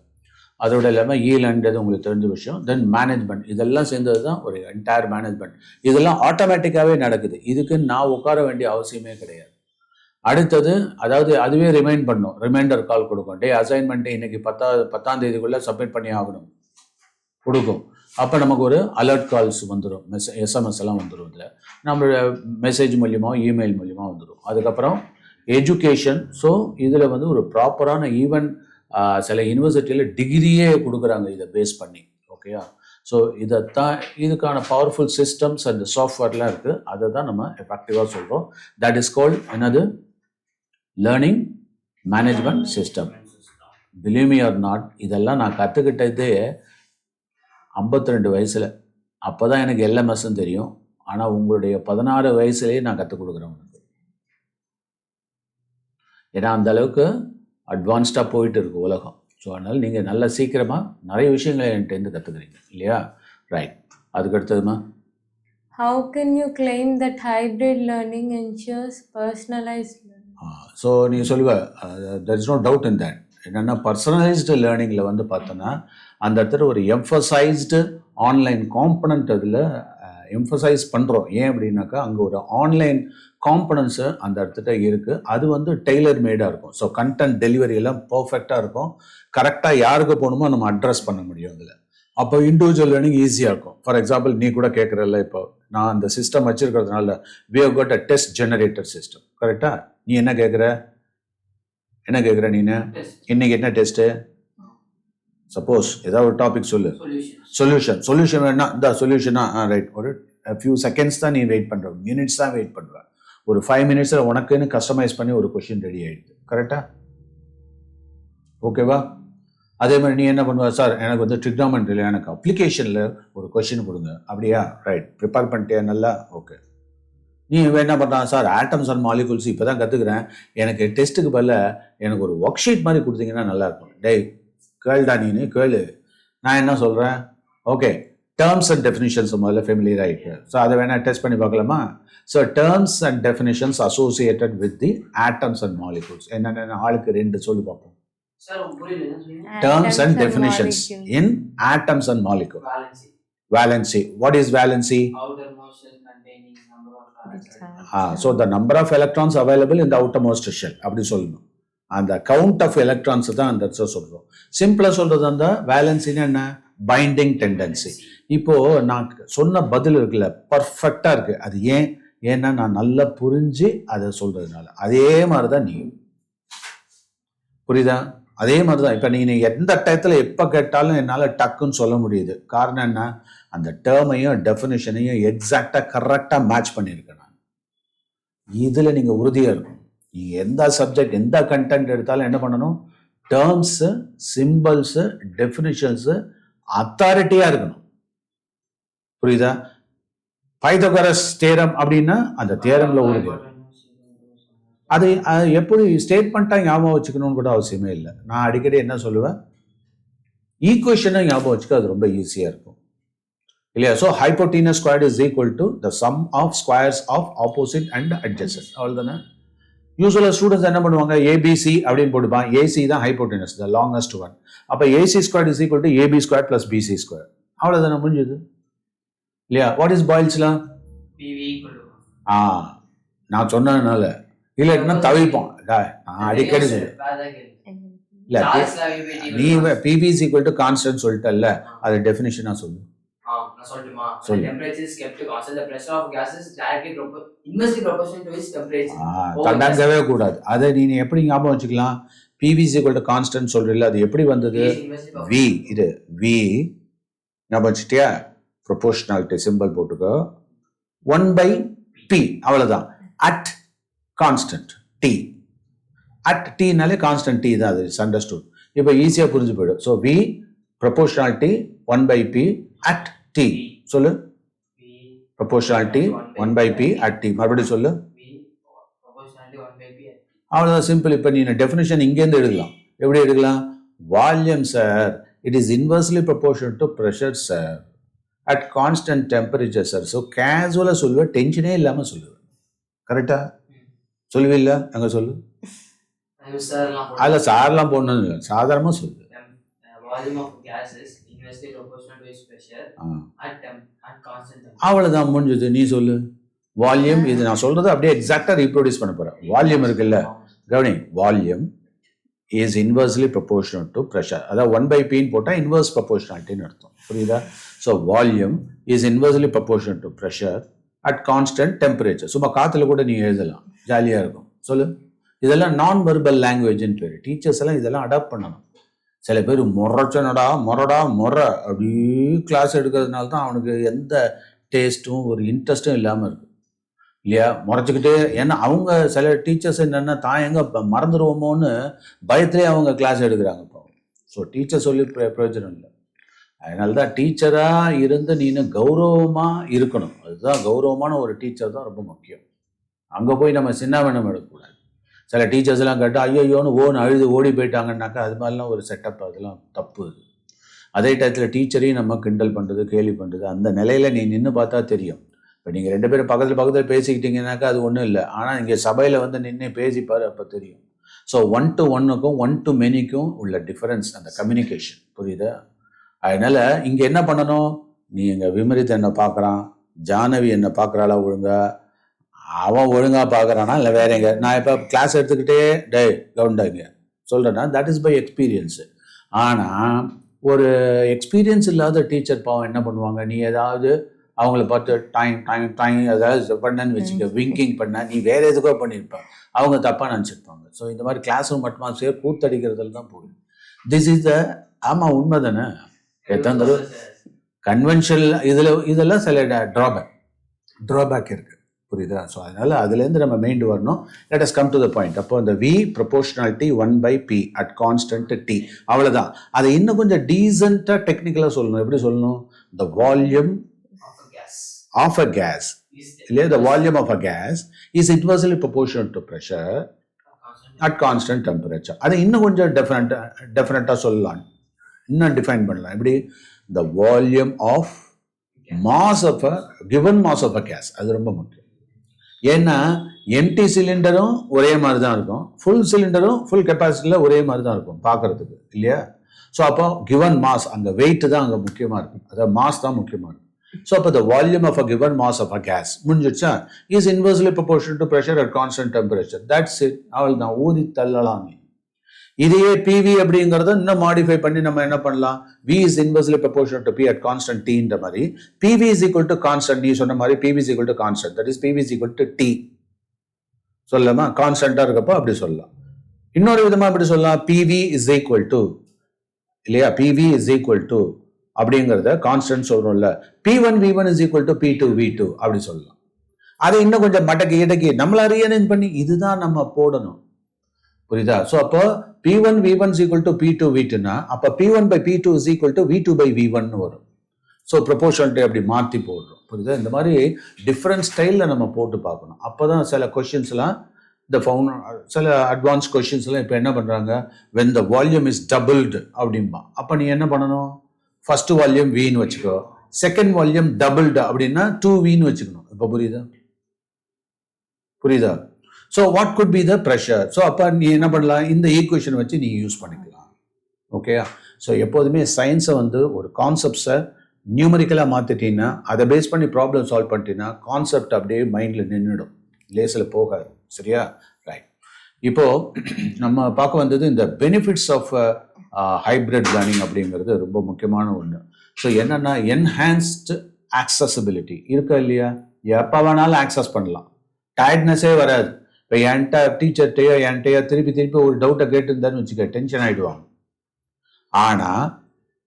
அதோட இல்லாமல் ஈலன்றது உங்களுக்கு தெரிஞ்ச விஷயம். தென் மேனேஜ்மெண்ட், இதெல்லாம் சேர்ந்தது தான் ஒரு என்டையர் மேனேஜ்மெண்ட். இதெல்லாம் ஆட்டோமேட்டிக்காகவே நடக்குது, இதுக்கு நான் உட்கார வேண்டிய அவசியமே கிடையாது. அடுத்தது அதாவது அதுவே ரிமைண்ட் பண்ணும், ரிமைண்டர் கால் கொடுக்கும். டே அசைன்மெண்ட்டு இன்னைக்கு 10ஆம் தேதிக்குள்ளே சப்மிட் பண்ணி ஆகணும் கொடுக்கும். அப்போ நமக்கு ஒரு அலர்ட் கால்ஸ் வந்துடும், எஸ்எம்எஸ் எல்லாம் வந்துடும். இதில் நம்மளோட மெசேஜ் மூலியமாக இமெயில் மூலியமாக வந்துடும். அதுக்கப்புறம் எஜுகேஷன். ஸோ இதில் வந்து ஒரு ப்ராப்பரான ஈவன் சில யூனிவர்சிட்டியில் டிகிரியே கொடுக்குறாங்க இதை பேஸ் பண்ணி. ஓகேயா? ஸோ இதைத்தான் இதுக்கான பவர்ஃபுல் சிஸ்டம்ஸ் அண்ட் சாஃப்ட்வேர்லாம் இருக்குது. அதை தான் நம்ம எஃபெக்டிவாக சொல்கிறோம். தட் இஸ் கால்ட் என்னது? Learning management system. Believe me or not, இதெல்லாம் நான் கற்றுக்கிட்டதே 52 வயசில். அப்போ தான் எனக்கு எல்எம்எஸ்ன்னு தெரியும். ஆனால் உங்களுடைய 16 வயசுலேயே நான் கற்றுக் கொடுக்குறேன் உங்களுக்கு. ஏன்னா அந்த அளவுக்கு அட்வான்ஸ்டாக போயிட்டு இருக்கு உலகம். ஸோ அதனால் நீங்கள் நல்ல சீக்கிரமாக நிறைய விஷயங்களை என்கிட்டேருந்து கற்றுக்குறீங்க இல்லையா? ரைட். அதுக்கு அடுத்ததுமா, How can you claim that hybrid learning ensures personalized learning? So நீங்கள் சொல்லுவ, there is no doubt in that. என்னென்னா பர்சனலைஸ்டு லேர்னிங்கில் வந்து பார்த்தோன்னா அந்த இடத்துல ஒரு எம்ஃபசைஸ்டு ஆன்லைன் காம்பனண்ட் அதில் எம்ஃபசைஸ் பண்ணுறோம். ஏன் அப்படின்னாக்கா அங்கே ஒரு ஆன்லைன் காம்பனன்ஸு அந்த இடத்துல இருக்குது. அது வந்து டெய்லர் மேடாக இருக்கும். ஸோ கண்டென்ட் டெலிவரி எல்லாம் பர்ஃபெக்டாக இருக்கும். கரெக்டாக யாருக்கு போகணுமோ நம்ம அட்ரஸ் பண்ண முடியும் அதில். அப்போ இண்டிவிஜுவல் லேர்னிங் ஈஸியாக இருக்கும். ஃபார் எக்ஸாம்பிள் நீ கூட கேட்குறல்ல, இப்போ நான் அந்த system வச்சுருக்கிறதுனால we have got a test generator system. கரெக்டாக? நீ என்ன கேட்குற நீனு இன்னைக்கு என்ன டெஸ்ட்டு? சப்போஸ் ஏதாவது ஒரு டாபிக் சொல்லு. சொல்யூஷன் வேணா இந்த சொல்யூஷனா ரைட். ஒரு ஃபியூ செகண்ட்ஸ் தான் நீ வெயிட் பண்ணுற, மினிட்ஸ் தான் வெயிட் பண்ணுற. ஒரு 5 மினிட்ஸில் உனக்குன்னு கஸ்டமைஸ் பண்ணி ஒரு கொஷின் ரெடி ஆகிடுது. கரெக்டாக? ஓகேவா? அதே மாதிரி நீ என்ன பண்ணுவ, சார் எனக்கு வந்து ட்ரிக்னாமெண்ட்ரியில் எனக்கு அப்ளிகேஷனில் ஒரு கொஷின் கொடுங்க. அப்படியா? ரைட். ப்ரிப்பேர் பண்ணிட்டியா நல்லா? ஓகே. நீ என்ன பண்ணுறான், சார் ஆட்டம்ஸ் அண்ட் மாலிகுல்ஸ் இப்போ தான் கற்றுக்குறேன், எனக்கு டெஸ்ட்டுக்கு பதில் எனக்கு ஒரு ஒர்க் ஷீட் மாதிரி கொடுத்தீங்கன்னா நல்லாயிருக்கும். டேய் கேள்டா, நீனு கேளு. நான் என்ன சொல்கிறேன், ஓகே டேர்ம்ஸ் அண்ட் டெஃபினிஷன்ஸ் முதல்ல ஃபெமிலியர் ஆகிட்டு. ஸோ அதை வேணால் டெஸ்ட் பண்ணி பார்க்கலாமா? So terms and definitions associated with the atoms and molecules என்னென்ன ஆளுக்கு 2 சொல்லி பார்ப்போம். Terms and definitions in atoms and molecules. Valency. What is valency? Outermost shell containing number of So the number of electrons available in the outermost shell. அப்படி சொல்லணும். அந்த count of electrons தான் அந்த சொல்கிறோம். சிம்பிளாக சொல்கிறது அந்த வேலன்சின்னு என்ன? Binding tendency. இப்போது நான் சொன்ன பதில் இருக்குல்ல, பர்ஃபெக்டாக இருக்குது. அது ஏன்னா நான் நல்லா புரிஞ்சு அதை சொல்கிறதுனால. அதே மாதிரி தான் நீ, புரியுதா? அதே மாதிரி தான். இப்போ நீங்கள் எந்த டயத்தில் எப்போ கேட்டாலும் என்னால் டக்குன்னு சொல்ல முடியுது. காரணம் என்ன? அந்த டேர்மையும் டெஃபினிஷனையும் எக்ஸாக்டாக கரெக்டாக மேட்ச் பண்ணியிருக்கேன் நான். இதில் நீங்கள் உறுதியாக இருக்கணும். நீங்கள் எந்த சப்ஜெக்ட் எந்த கண்டென்ட் எடுத்தாலும் என்ன பண்ணணும்? டேர்ம்ஸு, சிம்பிள்ஸு, டெஃபினிஷன்ஸு அத்தாரிட்டியாக இருக்கணும். புரியுதா? பைத்தகோரஸ் தேரம் அப்படின்னா அந்த தேரம்ல உறுதி. அது எப்படி ஸ்டேட்மெண்ட்டாக ஞாபகம் வச்சுக்கணும்னு கூட அவசியமே இல்லை. நான் அடிக்கடி என்ன சொல்லுவேன், ஈக்குவேஷனை ஞாபகம் வச்சுக்க அது ரொம்ப ஈஸியாக இருக்கும் இல்லையா? So hypotenuse squared is equal to the sum of squares of opposite and adjacent. அவ்வளோதானே? யூஸ்வலாக ஸ்டூடெண்ட்ஸ் என்ன பண்ணுவாங்க, ஏபிசி அப்படின்னு போட்டுப்பான். ஏசி தான் ஹைப்போட்டீனஸ், த லாங்கஸ்ட் ஒன். அப்போ AC squared is equal to AB square plus BC square. அவ்வளோதானே, முடிஞ்சது இல்லையா? What is Boyle's law? நான் சொன்னதுனால இல்லைன்னா தவிப்போம். நான் அடிக்கடி இல்ல, நீ PV is equal to constant சொல்லிட்டல்ல, அது டெஃபினிஷனா சொல்லு. தண்டங்கவே கூடாது. அதை நீ எப்படி ஞாபகம் வச்சுக்கலாம்? PV is equal to constant சொல்றீல்ல, அது எப்படி வந்தது? வி, இது வி ஞாபகம் வச்சுட்டியா? ப்ரொபோர்ஷனாலிட்டி சிம்பிள் போட்டுக்கோ. 1/p அவ்வளோதான். At constant T. அட் டீனாலே கான்ஸ்டன்ட் டி தான், அது அண்டர்ஸ்டுட். இப்போ ஈஸியாக புரிஞ்சு போயிடும். So V proportionality 1/p at T. சொல்லு. Proportionality 1/p at T. மறுபடியும் சொல்லு. அவ்வளோதான், சிம்பிள். இப்போ நீ டெஃபினிஷன் இங்கேருந்து எடுக்கலாம். எப்படி எடுக்கலாம்? Volume sir, it is inversely proportional to pressure sir at constant temperature sir. So கேஷுவலாக சொல்லுவேன், டென்ஷனே இல்லாமல் சொல்லுவேன். கரெக்டா சொல்லுவே இல்லை? அங்கே சொல்லு. அதில் சார்லாம் போடணும் இல்லை, சாதாரணமாக சொல்லு. அவ்வளோதான், முடிஞ்சது. நீ சொல்லு. வால்யூம், இது நான் சொல்றது அப்படியே எக்ஸாக்டா ரீப்ரொடியூஸ் பண்ண போறேன். வால்யூம் இருக்குல்ல, கவனி. Volume is inversely proportional to pressure. அதாவது 1/p போட்டால் இன்வெர்ஸ் ப்ரொபோர்ஷனாலிட்டின்னு அர்த்தம். புரியுதா? So volume is inversely proportional to pressure at constant temperature. சும்மா காற்றுல கூட நீ எழுதலாம், ஜாலியாக இருக்கும். சொல்லு. இதெல்லாம் நான் வெர்பல் லாங்குவேஜ்னு பேர். டீச்சர்ஸ் எல்லாம் இதெல்லாம் அடாப்ட் பண்ணணும். சில பேர் மொரடா அப்படி கிளாஸ் எடுக்கிறதுனால தான் அவனுக்கு எந்த டேஸ்ட்டும் ஒரு இன்ட்ரெஸ்ட்டும் இல்லாமல் இருக்கு இல்லையா? முறைச்சிக்கிட்டே. ஏன்னா அவங்க சில டீச்சர்ஸ் என்னென்னா தான் எங்கே மறந்துடுவோமோன்னு பயத்திலே அவங்க கிளாஸ் எடுக்கிறாங்க இப்போ. ஸோ டீச்சர் சொல்லி பிரயோஜனம் இல்லை. அதனால தான் டீச்சராக இருந்து நீனு கௌரவமாக இருக்கணும். அதுதான் கௌரவமான ஒரு டீச்சர் தான் ரொம்ப முக்கியம். அங்கே போய் நம்ம சின்னாவனம் எடுக்கக்கூடாது. சில டீச்சர்ஸ் எல்லாம் கேட்டால் ஐயோன்னு அழுது ஓடி போயிட்டாங்கன்னாக்கா அது மாதிரிலாம் ஒரு செட்டப், அதெல்லாம் தப்பு. அது அதே டயத்தில் டீச்சரையும் நம்ம கிண்டல் பண்ணுறது, கேலி பண்ணுறது, அந்த நிலையில் நீ நின்று பார்த்தா தெரியும். இப்போ நீங்கள் 2 பேரும் பக்கத்தில் பேசிக்கிட்டீங்கன்னாக்கா அது ஒன்றும் இல்லை. ஆனால் இங்கே சபையில் வந்து நின்று பேசிப்பார், அப்போ தெரியும். ஸோ 1 to 1க்கும் 1 to manyக்கும் உள்ள டிஃபரன்ஸ் அந்த கம்யூனிகேஷன். புரியுதா? அதனால் இங்கே என்ன பண்ணணும்? நீ எங்கள் விமரித்தை என்ன பார்க்குறான், ஜானவி என்ன பார்க்குறாளா ஒழுங்கா, அவன் ஒழுங்காக பார்க்குறானா இல்லை வேற எங்க? நான் இப்போ கிளாஸ் எடுத்துக்கிட்டே டே கவுண்டாங்க சொல்கிறேன்னா தட் இஸ் பை எக்ஸ்பீரியன்ஸு. ஆனால் ஒரு எக்ஸ்பீரியன்ஸ் இல்லாத டீச்சர் பாவம் என்ன பண்ணுவாங்க? நீ ஏதாவது அவங்கள பார்த்து டைம் ஏதாவது பண்ணன்னு வச்சுக்க, விங்கிங் பண்ண, நீ வேற எதுக்கோ பண்ணியிருப்ப, அவங்க தப்பாக நினச்சிருப்பாங்க. ஸோ இந்த மாதிரி கிளாஸ் ரூம் மட்டுமா கூத்தடிக்கிறதுல தான் போகுது. திஸ் இஸ் த ஆமாம் உண்மை தானே? எத்தனை கன்வென்ஷனல் இதெல்லாம் சில ட்ராபேக் இருக்குது. புரியுதா? ஸோ அதனால் அதுலேருந்து நம்ம மெயின்டு வரணும். Let us come to the point. அப்போ இந்த V proportionality 1/p at constant T. அவ்வளோதான். அதை இன்னும் கொஞ்சம் டீசெண்டாக டெக்னிக்கலாக சொல்லணும். எப்படி சொல்லணும்? The volume of a gas இல்லையா? The volume of a gas is inversely proportional to pressure at constant temperature. அதை இன்னும் கொஞ்சம் டெஃபினட்டாக சொல்லலாம், இன்னும் டிஃபைன் பண்ணலாம். எப்படி? The volume of mass of a given mass of a gas. அது ரொம்ப முக்கியம். ஏன்னா எம்டி சிலிண்டரும் ஒரே மாதிரி தான் இருக்கும், ஃபுல் சிலிண்டரும் ஃபுல் கெப்பாசிட்டியில் ஒரே மாதிரி தான் இருக்கும் பார்க்கறதுக்கு இல்லையா? ஸோ அப்போ கிவன் மாஸ், அங்கே வெயிட் தான் அங்கே முக்கியமாக இருக்கும், அதாவது மாஸ் தான் முக்கியமாக இருக்கும். ஸோ அப்போ the volume of a given mass of a gas முடிஞ்சிடுச்சா? Is inversely proportional to pressure at constant temperature. That's it. அவள் தான் ஊதி தள்ளலாம். இதையே பிவி அப்படிங்கிறத இன்னும் மாடிஃபை பண்ணி நம்ம என்ன பண்ணலாம்? V is inversely proportional to P at constant T ன்ற மாதிரி. PV is equal to constant. நீ சொன்ன மாதிரி PV is equal to constant. That is PV is equal to T. சொல்லலாமா? கான்ஸ்டன்டா இருக்கப்போ அப்படி சொல்லலாம். இன்னொரு விதமா அப்படி சொல்லலாம், PV is equal to இல்லையா? PV is equal to அப்படிங்கிறத கான்ஸ்டன்ட் சொல்றோம்ல, P1 V1 is equal to P2 V2 அப்படி சொல்லலாம். அதை இன்னும் கொஞ்சம் மடக்கி நம்மள ரீஅரேஞ்ச் பண்ணி இதுதான் நம்ம போடணும். புரியுதா? ஸோ அப்போ P1 V1 is equal to P2 V2னா அப்போ P1 by P2 is equal to V2 by V1 வரும். ஸோ ப்ரொபோர்ஷனாலிட்டி அப்படி மாற்றி போடுறோம். புரியுதா? இந்த மாதிரி டிஃப்ரெண்ட் ஸ்டைலில் நம்ம போட்டு பார்க்கணும். அப்போ தான் சில கொஷின்ஸ்லாம் சில அட்வான்ஸ் கொஷின்ஸ்லாம் இப்போ என்ன பண்ணுறாங்க, when the volume is doubled அப்படின்பா. அப்போ நீ என்ன பண்ணணும்? ஃபர்ஸ்ட் வால்யூம் வின்னு வச்சுக்கோ, செகண்ட் வால்யூம் டபுள்டு அப்படின்னா 2Vன்னு வச்சுக்கணும். இப்போ புரியுதா? So what could be the pressure? So அப்போ நீ என்ன பண்ணலாம்? இந்த ஈக்குவேஷன் வச்சு நீ யூஸ் பண்ணிக்கலாம். ஓகேயா? ஸோ எப்போதுமே சயின்ஸை ஒரு கான்செப்ட்ஸை நியூமரிக்கலாக மாற்றிட்டீங்கன்னா, அதை பேஸ் பண்ணி ப்ராப்ளம் சால்வ் பண்ணிட்டீங்கன்னா கான்செப்ட் அப்படியே மைண்டில் நின்றுடும், லேஸில் போகாது. சரியா? ரைட். இப்போது நம்ம பார்க்க வந்தது இந்த பெனிஃபிட்ஸ் ஆஃப் ஹைப்ரிட் லேர்னிங் அப்படிங்கிறது ரொம்ப முக்கியமான ஒன்று. ஸோ என்னென்னா என்ஹான்ஸ்டு ஆக்சசிபிலிட்டி இருக்கா இல்லையா? எப்போ வேணாலும் ஆக்சஸ் பண்ணலாம், டயர்ட்னஸே வராது. இப்போ என்கிட்ட டீச்சர்கிட்டையோ திருப்பி ஒரு டவுட்டை கேட்டுருந்தான்னு வச்சுக்க, டென்ஷன் ஆகிடுவாங்க. ஆனால்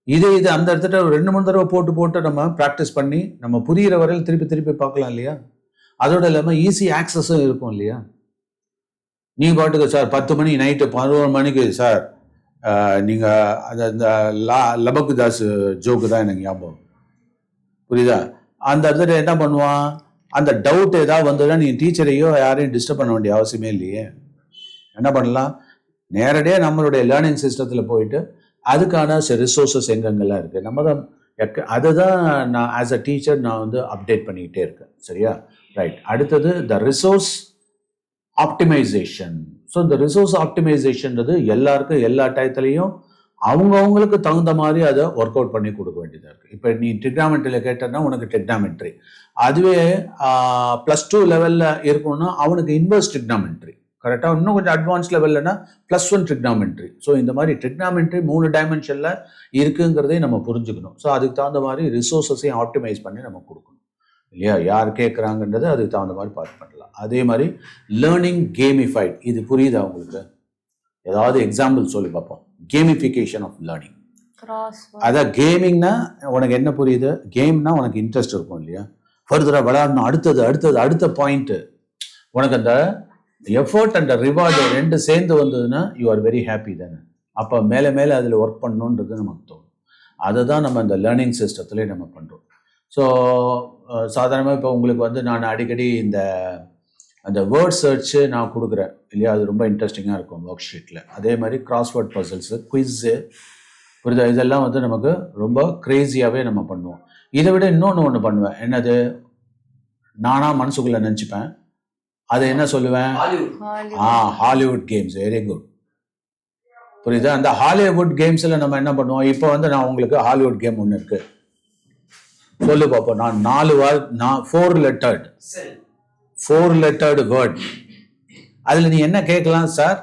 இது அந்த இடத்துல ஒரு 2-3 தடவை போட்டு நம்ம ப்ராக்டிஸ் பண்ணி நம்ம புரிகிற வரையில் திருப்பி பார்க்கலாம் இல்லையா? அதோட இல்லாமல் ஈஸி ஆக்சஸும் இருக்கும் இல்லையா? நீ பாட்டுக்கு சார் 10 மணி நைட்டு 11 மணிக்கு சார் நீங்கள் அந்த லபக்கு தாஸ் ஜோக்கு தான் எனக்கு ஞாபகம், புரியுதா? அந்த இடத்துல என்ன பண்ணுவான், அந்த டவுட் ஏதாவது வந்ததுன்னா நீ டீச்சரையோ யாரையும் டிஸ்டர்ப் பண்ண வேண்டிய அவசியமே இல்லையே. என்ன பண்ணலாம், நேரடியாக நம்மளுடைய லேர்னிங் சிஸ்டத்தில் போயிட்டு அதுக்கான ரிசோர்ஸஸ் எங்கெங்கெல்லாம் இருக்குது நம்ம தான் அதை தான் நான் ஆஸ் அ டீச்சர் நான் வந்து அப்டேட் பண்ணிக்கிட்டே இருக்கேன். சரியா? ரைட். அடுத்தது த ரிசோர்ஸ் ஆப்டிமைசேஷன். ஸோ இந்த ரிசோர்ஸ் ஆப்டிமைசேஷன்றது எல்லாருக்கும் எல்லா டயத்துலையும் அவங்கவுங்களுக்கு தகுந்த மாதிரி அதை ஒர்க் அவுட் பண்ணி கொடுக்க வேண்டியதாக இருக்குது. இப்போ நீ ட்ரிக்னாமெட்ரியில் கேட்டேன்னா உனக்கு ட்ரிக்னாமெட்ரி, அதுவே +2 லெவலில் இருக்கணும்னா அவனுக்கு இன்வெர்ஸ் ட்ரிக்னாமெட்ரி, கரெக்டாக இன்னும் கொஞ்சம் அட்வான்ஸ் லெவல்லனா +1 ட்ரிக்னாமெட்ரி. ஸோ இந்த மாதிரி ட்ரிக்னாமெட்ரி 3 டைமென்ஷனில் இருக்குங்கிறதையும் நம்ம புரிஞ்சுக்கணும். ஸோ அதுக்கு தகுந்த மாதிரி ரிசோர்ஸஸையும் ஆப்டிமைஸ் பண்ணி நம்ம கொடுக்கணும் இல்லையா? யார் கேட்குறாங்கன்றது அதுக்கு தகுந்த மாதிரி பார்த்து பண்ணலாம். அதே மாதிரி லேர்னிங் கேமிஃபைட், இது புரியுதா உங்களுக்கு? ஏதாவது எக்ஸாம்பிள் சொல்லி பார்ப்போம். Gamification of learning. அதான் கேமிங்னா உனக்கு என்ன புரியுது? கேம்னா உனக்கு இன்ட்ரெஸ்ட் இருக்கும் இல்லையா? ஃபர்தராக விளையாடணும், அடுத்த பாயிண்ட்டு, உனக்கு அந்த எஃபர்ட் அண்ட் ரிவார்டு 2 சேர்ந்து வந்ததுன்னா யூ ஆர் வெரி ஹாப்பி தானே. அப்போ மேலே அதில் ஒர்க் பண்ணணுன்றது நமக்கு தோணும். அதை தான் நம்ம இந்த லேர்னிங் சிஸ்டத்துலேயே நம்ம பண்ணுறோம். ஸோ சாதாரணமாக இப்போ உங்களுக்கு வந்து நான் அடிக்கடி அந்த வேர்ட் சர்ச்சு நான் கொடுக்குறேன் இல்லையா? அது ரொம்ப இன்ட்ரெஸ்டிங்காக இருக்கும் ஒர்க் ஷீட்டில். அதே மாதிரி கிராஸ்வேர்ட் பசில்ஸு, குவிஸ்ஸு, புரியுதா? இதெல்லாம் வந்து நமக்கு ரொம்ப க்ரேஸியாகவே நம்ம பண்ணுவோம். இதை விட ஒன்று பண்ணுவேன். என்னது? நானாக மனசுக்குள்ளே நினச்சிப்பேன், அதை என்ன சொல்லுவேன்? Hollywood games. Very good. புரியுதா? அந்த ஹாலிவுட் கேம்ஸில் நம்ம என்ன பண்ணுவோம்? இப்போ வந்து நான் உங்களுக்கு ஹாலிவுட் கேம் ஒன்று இருக்கு சொல்லு பார்ப்போம். நான் 4 லெட்டர்டு வேர்ட். அதில் நீ என்ன கேட்கலாம் சார்?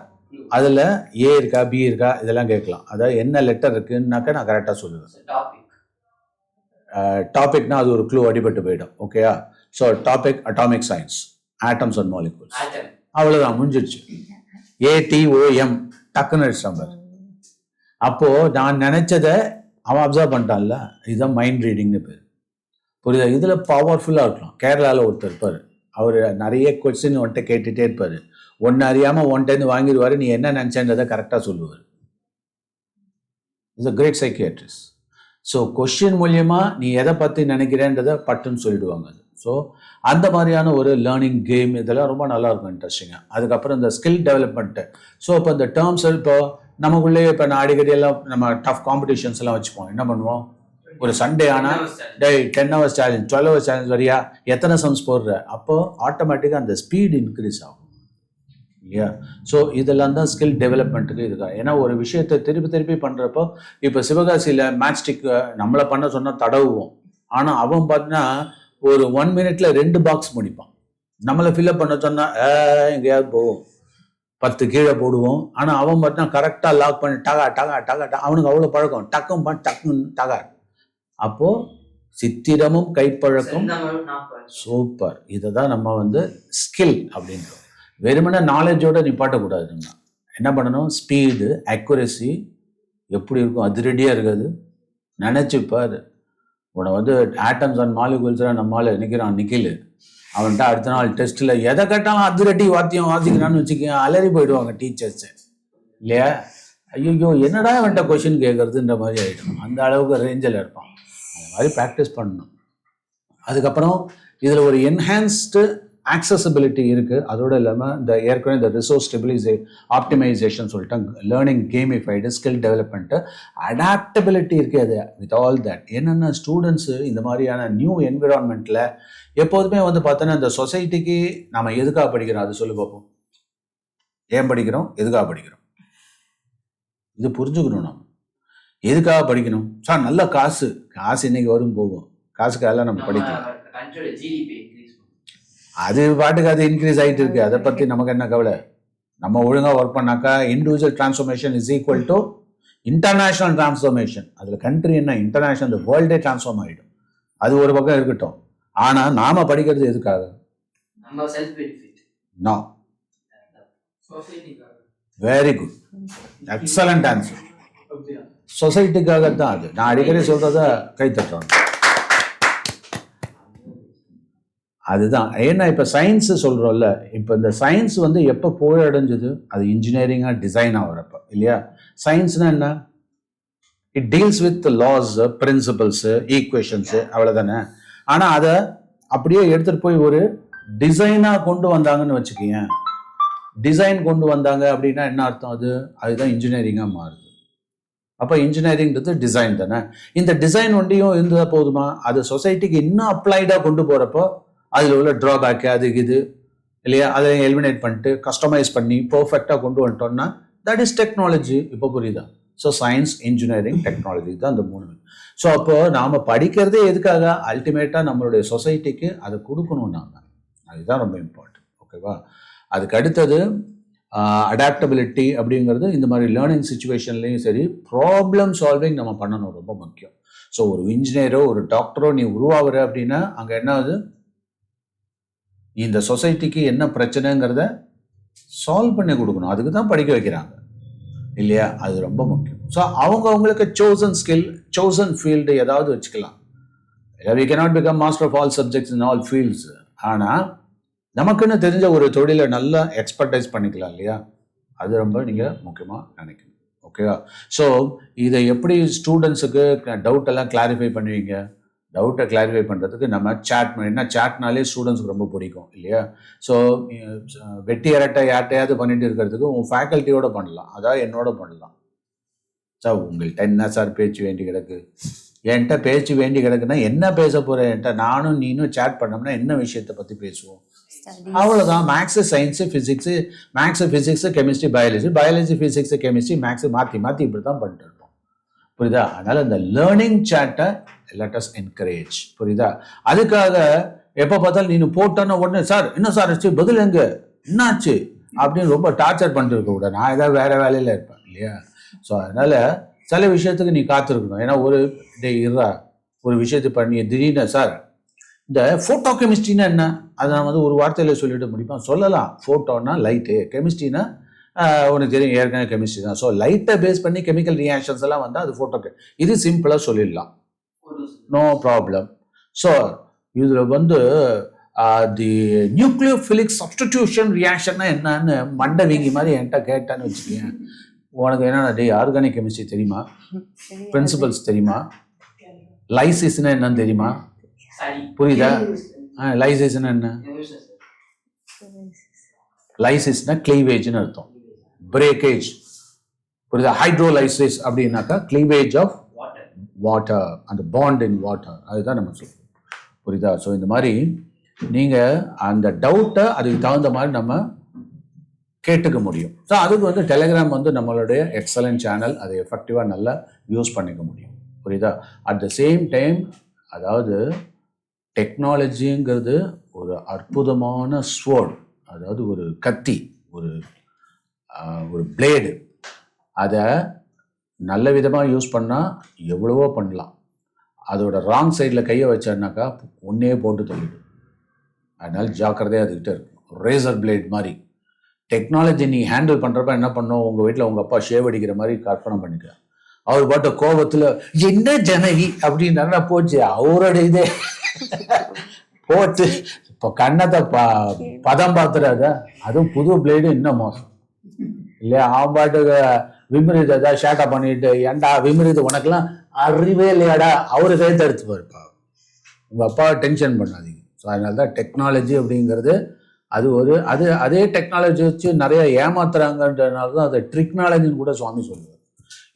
அதில் ஏ இருக்கா, பி இருக்கா, இதெல்லாம் கேட்கலாம். அதாவது என்ன லெட்டர் இருக்குன்னாக்கா நான் கரெக்டாக சொல்லுவேன். டாபிக்னா அது ஒரு க்ளூ அடிபட்டு போயிடும். ஓகேயா? So topic atomic science, atoms and molecules. அவ்வளோதான், முடிஞ்சிடுச்சு. ATOM டக்குன்னு நம்பர். அப்போது நான் நினச்சதை அவன் அப்சர்வ் பண்ணிட்டான்ல, இதுதான் மைண்ட் ரீடிங்னு பேர். புரியுதா? இதில் பவர்ஃபுல்லாக இருக்கலாம். கேரளாவில் ஒருத்தர் இருப்பார், அவர் நிறைய கொஸ்டின் ஒன்ட்ட கேட்டுகிட்டே இருப்பார். ஒன்று அறியாமல் ஒன்ட்டேருந்து வாங்கிடுவார். நீ என்ன நினச்சேன்றதை கரெக்டாக சொல்லுவார். Is a great psychiatrist. So question மூலியமாக நீ எதை பற்றி நினைக்கிறேன்றதை பட்டுன்னு சொல்லிடுவாங்க. அது ஸோ அந்த மாதிரியான ஒரு லேர்னிங் கேம் இதெல்லாம் ரொம்ப நல்லாயிருக்கும், இன்ட்ரெஸ்டிங்காக. அதுக்கப்புறம் இந்த ஸ்கில் டெவலப்மெண்ட்டு. ஸோ இப்போ இந்த டேர்ம்ஸ் இப்போ நமக்குள்ளேயே இப்போ நான் அடிக்கடி எல்லாம் நம்ம டஃப் காம்படிஷன்ஸ் எல்லாம் வச்சுப்போம். என்ன பண்ணுவோம்? ஒரு சண்டே ஆனால் 10 hours சேலஞ்ச், 12 hours சேலஞ்ச் வரியா, எத்தனை சம்ஸ் போடுற? அப்போ ஆட்டோமேட்டிக்காக அந்த ஸ்பீடு இன்க்ரீஸ் ஆகும் இல்லையா? ஸோ இதெல்லாம் தான் ஸ்கில் டெவலப்மெண்ட்டுக்கு இதுதான். ஏன்னா ஒரு விஷயத்தை திருப்பி பண்ணுறப்போ, இப்போ சிவகாசியில் மேட்ச்ஸ்டிக் நம்மளை பண்ண சொன்னால் தடவுவோம். ஆனால் அவன் பார்த்தீங்கன்னா ஒரு 1 minute 2 பாக்ஸ் முடிப்பான். நம்மளை ஃபில்அப் பண்ண சொன்னால் எங்கேயாவது போவோம், 10 கீழே போடுவோம். ஆனால் அவன் பார்த்தீங்கன்னா கரெக்டாக லாக் பண்ணி டகா அவனுக்கு அவ்வளோ பழக்கம், டக்குன்னு டகா. அப்போது சித்திரமும் கைப்பழக்கம். சூப்பர். இதை தான் நம்ம வந்து ஸ்கில் அப்படின்றோம். வெறுமனே நாலேஜோட நிப்பாட்டக்கூடாது. நம்ம என்ன பண்ணணும்? ஸ்பீடு, அக்யூரசி எப்படி இருக்கும், அதிரடியாக இருக்காது. நினச்சிப்பார். உன்னை வந்து ஆட்டம்ஸ் அண்ட் மாலிகூல்ஸ்லாம் நம்மளால் நிற்கிறான் நிக்கில், அவன்கிட்ட அடுத்த நாள் டெஸ்ட்டில் எதை கேட்டாலும் அதிரடி வாத்தியம் வாசிக்கிறான்னு வச்சுக்க, அலறி போயிடுவாங்க டீச்சர்ஸு இல்லையா? ஐயோ என்னடா அவன்கிட்ட கொஷின் கேட்குறதுன்ற மாதிரி ஆகிடும். அந்த அளவுக்கு ரேஞ்சில் இருப்பான். அந்த மாதிரி ப்ராக்டிஸ் பண்ணணும். அதுக்கப்புறம் இதில் ஒரு என்ஹான்ஸ்டு ஆக்சசபிலிட்டி இருக்குது. அதோடு இல்லாமல் ஏற்கனவே இந்த ரிசோர்ஸ் ஆப்டிமைசேஷன் சொல்லிட்டேன், லேர்னிங் கேமிஃபைடு, ஸ்கில் டெவலப்மெண்ட்டு, அடாப்டபிலிட்டி இருக்குது. அது வித் ஆல் தட் என்னென்ன ஸ்டூடெண்ட்ஸு இந்த மாதிரியான நியூ என்விரான்மெண்ட்டில் எப்போதுமே வந்து பார்த்தோன்னா இந்த சொசைட்டிக்கு நம்ம எதுக்காக படிக்கிறோம்? அது சொல்லி பார்ப்போம். ஏன் படிக்கிறோம், எதுக்காக படிக்கிறோம்? இது புரிஞ்சுக்கணும். நம்ம எதுக்காக படிக்கணும்? சார் நல்ல காசு இன்னைக்கு வரும் போகும், காசுக்காக நம்ம படிக்கலாம். அது பாட்டுக்கு அது இன்க்ரீஸ் ஆகிட்டு இருக்கு. அதை பற்றி நமக்கு என்ன கவலை? நம்ம ஒழுங்காக ஒர்க் பண்ணாக்கா individual transformation is equal to international transformation. அதில் கண்ட்ரி என்ன, இன்டர்நேஷ்னல், இந்த வேர்ல்டே டிரான்ஸ்ஃபார்ம் ஆகிடும். அது ஒரு பக்கம் இருக்கட்டும். ஆனால் நாம் படிக்கிறது எதுக்காக? No. Very good, excellent answer. சொசைட்டிக்காக தான் அது. நான் அடிக்கடி சொல்கிறத கைத்தட்டுறோம். அதுதான். ஏன்னா இப்போ சயின்ஸு சொல்கிறோம்ல, இப்போ இந்த சயின்ஸ் வந்து எப்போ போய் அடைஞ்சது, அது இன்ஜினியரிங்காக டிசைனாக வரப்போ இல்லையா. சயின்ஸ்னால் என்ன, it deals with laws, principles, equations, அவ்வளோதானே. ஆனால் அதை அப்படியே எடுத்துகிட்டு போய் ஒரு டிசைனாக கொண்டு வந்தாங்கன்னு வச்சுக்கோங்க. டிசைன் கொண்டு வந்தாங்க அப்படின்னா என்ன அர்த்தம், அதுதான் இன்ஜினியரிங்காக மாறுது. அப்போ இன்ஜினியரிங்கிறது டிசைன் தானே. இந்த டிசைன் ஒண்டியும் இருந்தால் போதுமா, அது சொசைட்டிக்கு இன்னும் அப்ளைடாக கொண்டு போகிறப்போ அதில் உள்ள ட்ராபேக்கு அது இது இல்லையா, அதை எலிமினேட் பண்ணிட்டு கஸ்டமைஸ் பண்ணி பர்ஃபெக்டாக கொண்டு வந்துட்டோம்னா தட் இஸ் டெக்னாலஜி. இப்போ புரியுதா. ஸோ சயின்ஸ், இன்ஜினியரிங், டெக்னாலஜி தான் அந்த 3. ஸோ அப்போ நாம் படிக்கிறதே எதுக்காக, அல்டிமேட்டாக நம்மளுடைய சொசைட்டிக்கு அதை கொடுக்கணும் நாம். அதுதான் ரொம்ப இம்பார்ட்டன்ட். ஓகேவா. அதுக்கு அடுத்தது அடாப்டபிலிட்டி அப்படிங்கிறது இந்த மாதிரி லேர்னிங் சுச்சுவேஷன்லேயும் சரி ப்ராப்ளம் சால்விங் நம்ம பண்ணணும், ரொம்ப முக்கியம். ஸோ ஒரு இன்ஜினியரோ ஒரு டாக்டரோ நீ உருவாகிற அப்படின்னா அங்கே என்ன ஆகுது, இந்த சொசைட்டிக்கு என்ன பிரச்சனைங்கிறத சால்வ் பண்ணி கொடுக்கணும். அதுக்கு தான் படிக்க வைக்கிறாங்க இல்லையா. அது ரொம்ப முக்கியம். ஸோ அவங்களுக்கு சோசன் ஸ்கில், சோசன் ஃபீல்டு ஏதாவது வச்சுக்கலாம். We cannot become master of all subjects in all fields. ஆனால் நமக்குன்னு தெரிஞ்ச ஒரு தொழிலை நல்லா எக்ஸ்பர்டைஸ் பண்ணிக்கலாம் இல்லையா. அது ரொம்ப நீங்கள் முக்கியமாக நினைக்கணும். ஓகேவா. ஸோ இதை எப்படி ஸ்டூடெண்ட்ஸுக்கு டவுட் எல்லாம் கிளாரிஃபை பண்ணுவீங்க. டவுட்டை கிளாரிஃபை பண்ணுறதுக்கு நம்ம சேட், என்ன சேட்னாலே ஸ்டூடெண்ட்ஸுக்கு ரொம்ப பிடிக்கும் இல்லையா. ஸோ வெட்டி அரட்டை யார்ட்டையாவது பண்ணிட்டு இருக்கிறதுக்கு உங்கள் ஃபேக்கல்ட்டியோட பண்ணலாம், அதாவது என்னோட பண்ணலாம். சார் உங்கள்கிட்ட என்ன சார் பேச்சு வேண்டி கிடக்கு, என்கிட்ட பேச்சு வேண்டி கிடக்குன்னா என்ன பேச போகிறேன், என்கிட்ட நானும் நீனும் சேட் பண்ணோம்னா என்ன விஷயத்தை பற்றி பேசுவோம், அவ்வளோதான். Maths, science, physics, maths, physics, chemistry, biology, physics, chemistry, maths மாற்றி இப்படி தான் பண்ணிட்டு இருப்போம். புரியுதா. அதனால் இந்த லேர்னிங் சேட்டை லெட் அஸ் என்கரேஜ். புரியுதா. அதுக்காக எப்போ பார்த்தாலும் நீ போட்டோன்னா உடனே சார் என்ன சார் ஆச்சு, பதில் எங்கே, என்னாச்சு அப்படின்னு ரொம்ப டார்ச்சர் பண்ணிட்டு இருக்க கூட. நான் ஏதாவது வேறு வேலையில் இருப்பேன் இல்லையா. ஸோ அதனால் சில விஷயத்துக்கு நீ காத்திருக்கணும். ஏன்னா ஒரு ஒரு விஷயத்தை பண்ணி திடீர்னு சார் இந்த ஃபோட்டோ கெமிஸ்ட்ரின்னா என்ன, அதை நான் வந்து ஒரு வார்த்தையில் சொல்லிட்டு முடிப்பேன். சொல்லலாம், ஃபோட்டோன்னா லைட்டு, கெமிஸ்ட்ரினா உனக்கு தெரியும் ஏற்கனவே கெமிஸ்ட்ரி தான். ஸோ லைட்டை பேஸ் பண்ணி கெமிக்கல் ரியாக்ஷன்ஸ் எல்லாம் வந்தால் அது ஃபோட்டோ, இது சிம்பிளாக சொல்லிடலாம், நோ ப்ராப்ளம். ஸோ இதில் வந்து தி நியூக்ளியோஃபிலிக் சப்ஸ்டிடியூஷன் ரியாக்ஷன்னா என்னன்னு மண்டை வீங்கி மாதிரி என்கிட்ட கேட்டான்னு வச்சுக்கேன். உனக்கு என்னென்ன டே ஆர்கானிக் கெமிஸ்ட்ரி தெரியுமா, பிரின்சிபல்ஸ் தெரியுமா, லைசிஸ்னா என்னன்னு தெரியுமா, புரியுதா. லைசிஸ்னா என்ன, லைசிஸ்னா கிளீவேஜ்னு அர்த்தம், பிரேக்கேஜ். புரியுதா. ஹைட்ரோலைசிஸ் அப்படின்னாக்கா கிளீவேஜ் ஆஃப் வாட்டர், அந்த பாண்ட் இன் வாட்டர், அதுதான் நம்ம சொல்லுவோம். புரியுதா. ஸோ இந்த மாதிரி நீங்கள் அந்த டவுட்டை அதுக்கு தகுந்த மாதிரி நம்ம கேட்டுக்க முடியும். ஸோ அதுக்கு வந்து டெலிகிராம் வந்து நம்மளுடைய எக்ஸலன்ட் சேனல், அதை எஃபெக்டிவாக நல்லா யூஸ் பண்ணிக்க முடியும். புரியுதா. அட் த சேம் டைம் அதாவது டெக்னாலஜிங்கிறது ஒரு அற்புதமான ஸ்வோர்ட், அதாவது ஒரு கத்தி, ஒரு பிளேடு. அதை நல்ல விதமாக யூஸ் பண்ணால் எவ்வளவோ பண்ணலாம். அதோட ராங் சைடில் கையை வச்சான்னாக்கா ஒன்றே போட்டு தள்ளிடும். அதனால் ஜாக்கிரதையாக அதுக்கிட்ட இருக்கும். ரேசர் பிளேட் மாதிரி டெக்னாலஜி நீ ஹேண்டில் பண்ணுறப்ப என்ன பண்ணோம், உங்கள் வீட்டில் உங்கள் அப்பா ஷேவ் அடிக்கிற மாதிரி கற்பனை பண்ணிக்க. அவர் பாட்ட கோபத்தில் என்ன ஜனகி அப்படின்னா போச்சு, அவரோட இதே போட்டு இப்போ கண்ணத்தை பதம் பார்த்துறாத. அதுவும் புது பிளேடு இன்னும் மோசம் இல்லையா. அவன் பாட்டுக்கு விபரீத ஏதாவது ஷேட்டா பண்ணிட்டு, ஏன்டா விபரீத உனக்கெல்லாம் அறிவே இல்லையாடா, அவரு கைத்தை எடுத்து பாருப்பா. உங்கள் அப்பாவை டென்ஷன் பண்ணாதீங்க. ஸோ அதனால தான் டெக்னாலஜி அப்படிங்கிறது அதே டெக்னாலஜி வச்சு நிறைய ஏமாத்துறாங்கன்றதுனால தான் அதை ட்ரிக்னாலஜின்னு கூட சுவாமி சொல்லுவார்.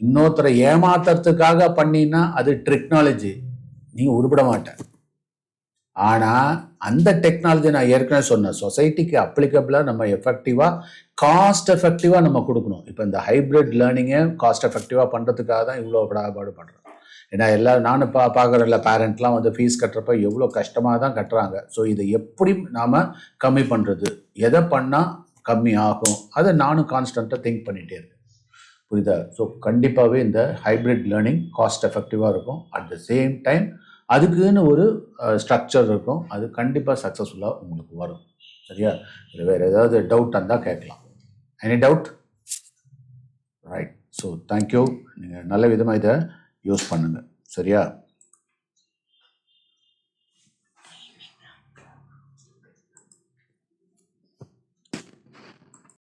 இன்னொருத்தரை ஏமாத்துறதுக்காக பண்ணினா அது ட்ரிக்னாலஜி, நீங்கள் உருப்பட மாட்டேன். ஆனால் அந்த டெக்னாலஜி நான் ஏற்கனவே சொன்னேன், சொசைட்டிக்கு அப்ளிகபிளாக நம்ம காஸ்ட் எஃபெக்டிவாக நம்ம கொடுக்கணும். இப்போ இந்த ஹைப்ரிட் லேர்னிங்கை காஸ்ட் எஃபெக்டிவாக பண்ணுறதுக்காக தான் இவ்வளோ பாடுபாடு பண்ணுறேன். ஏன்னா நானும் பார்க்குறல பேரண்ட்லாம் வந்து ஃபீஸ் கட்டுறப்ப எவ்வளோ கஷ்டமாக தான் கட்டுறாங்க. ஸோ இதை எப்படி நாம் கம்மி பண்ணுறது, எதை பண்ணால் கம்மி ஆகும், அதை நானும் கான்ஸ்டண்ட்டாக திங்க் பண்ணிகிட்டே இருக்கேன். புரியுதா. ஸோ கண்டிப்பாகவே இந்த ஹைப்ரிட் லேர்னிங் காஸ்ட் எஃபெக்டிவாக இருக்கும். அட் த சேம் டைம் அதுக்குன்னு ஒரு ஸ்ட்ரக்சர் இருக்கும். அது கண்டிப்பாக சக்ஸஸ்ஃபுல்லாக உங்களுக்கு வரும். சரியா. இதில் வேறு ஏதாவது டவுட் இருந்தால் கேட்கலாம். Any doubt? Right. So thank you. நீங்கள் நல்ல விதமாக இதை யூஸ் பண்ணுங்கள். சரியா?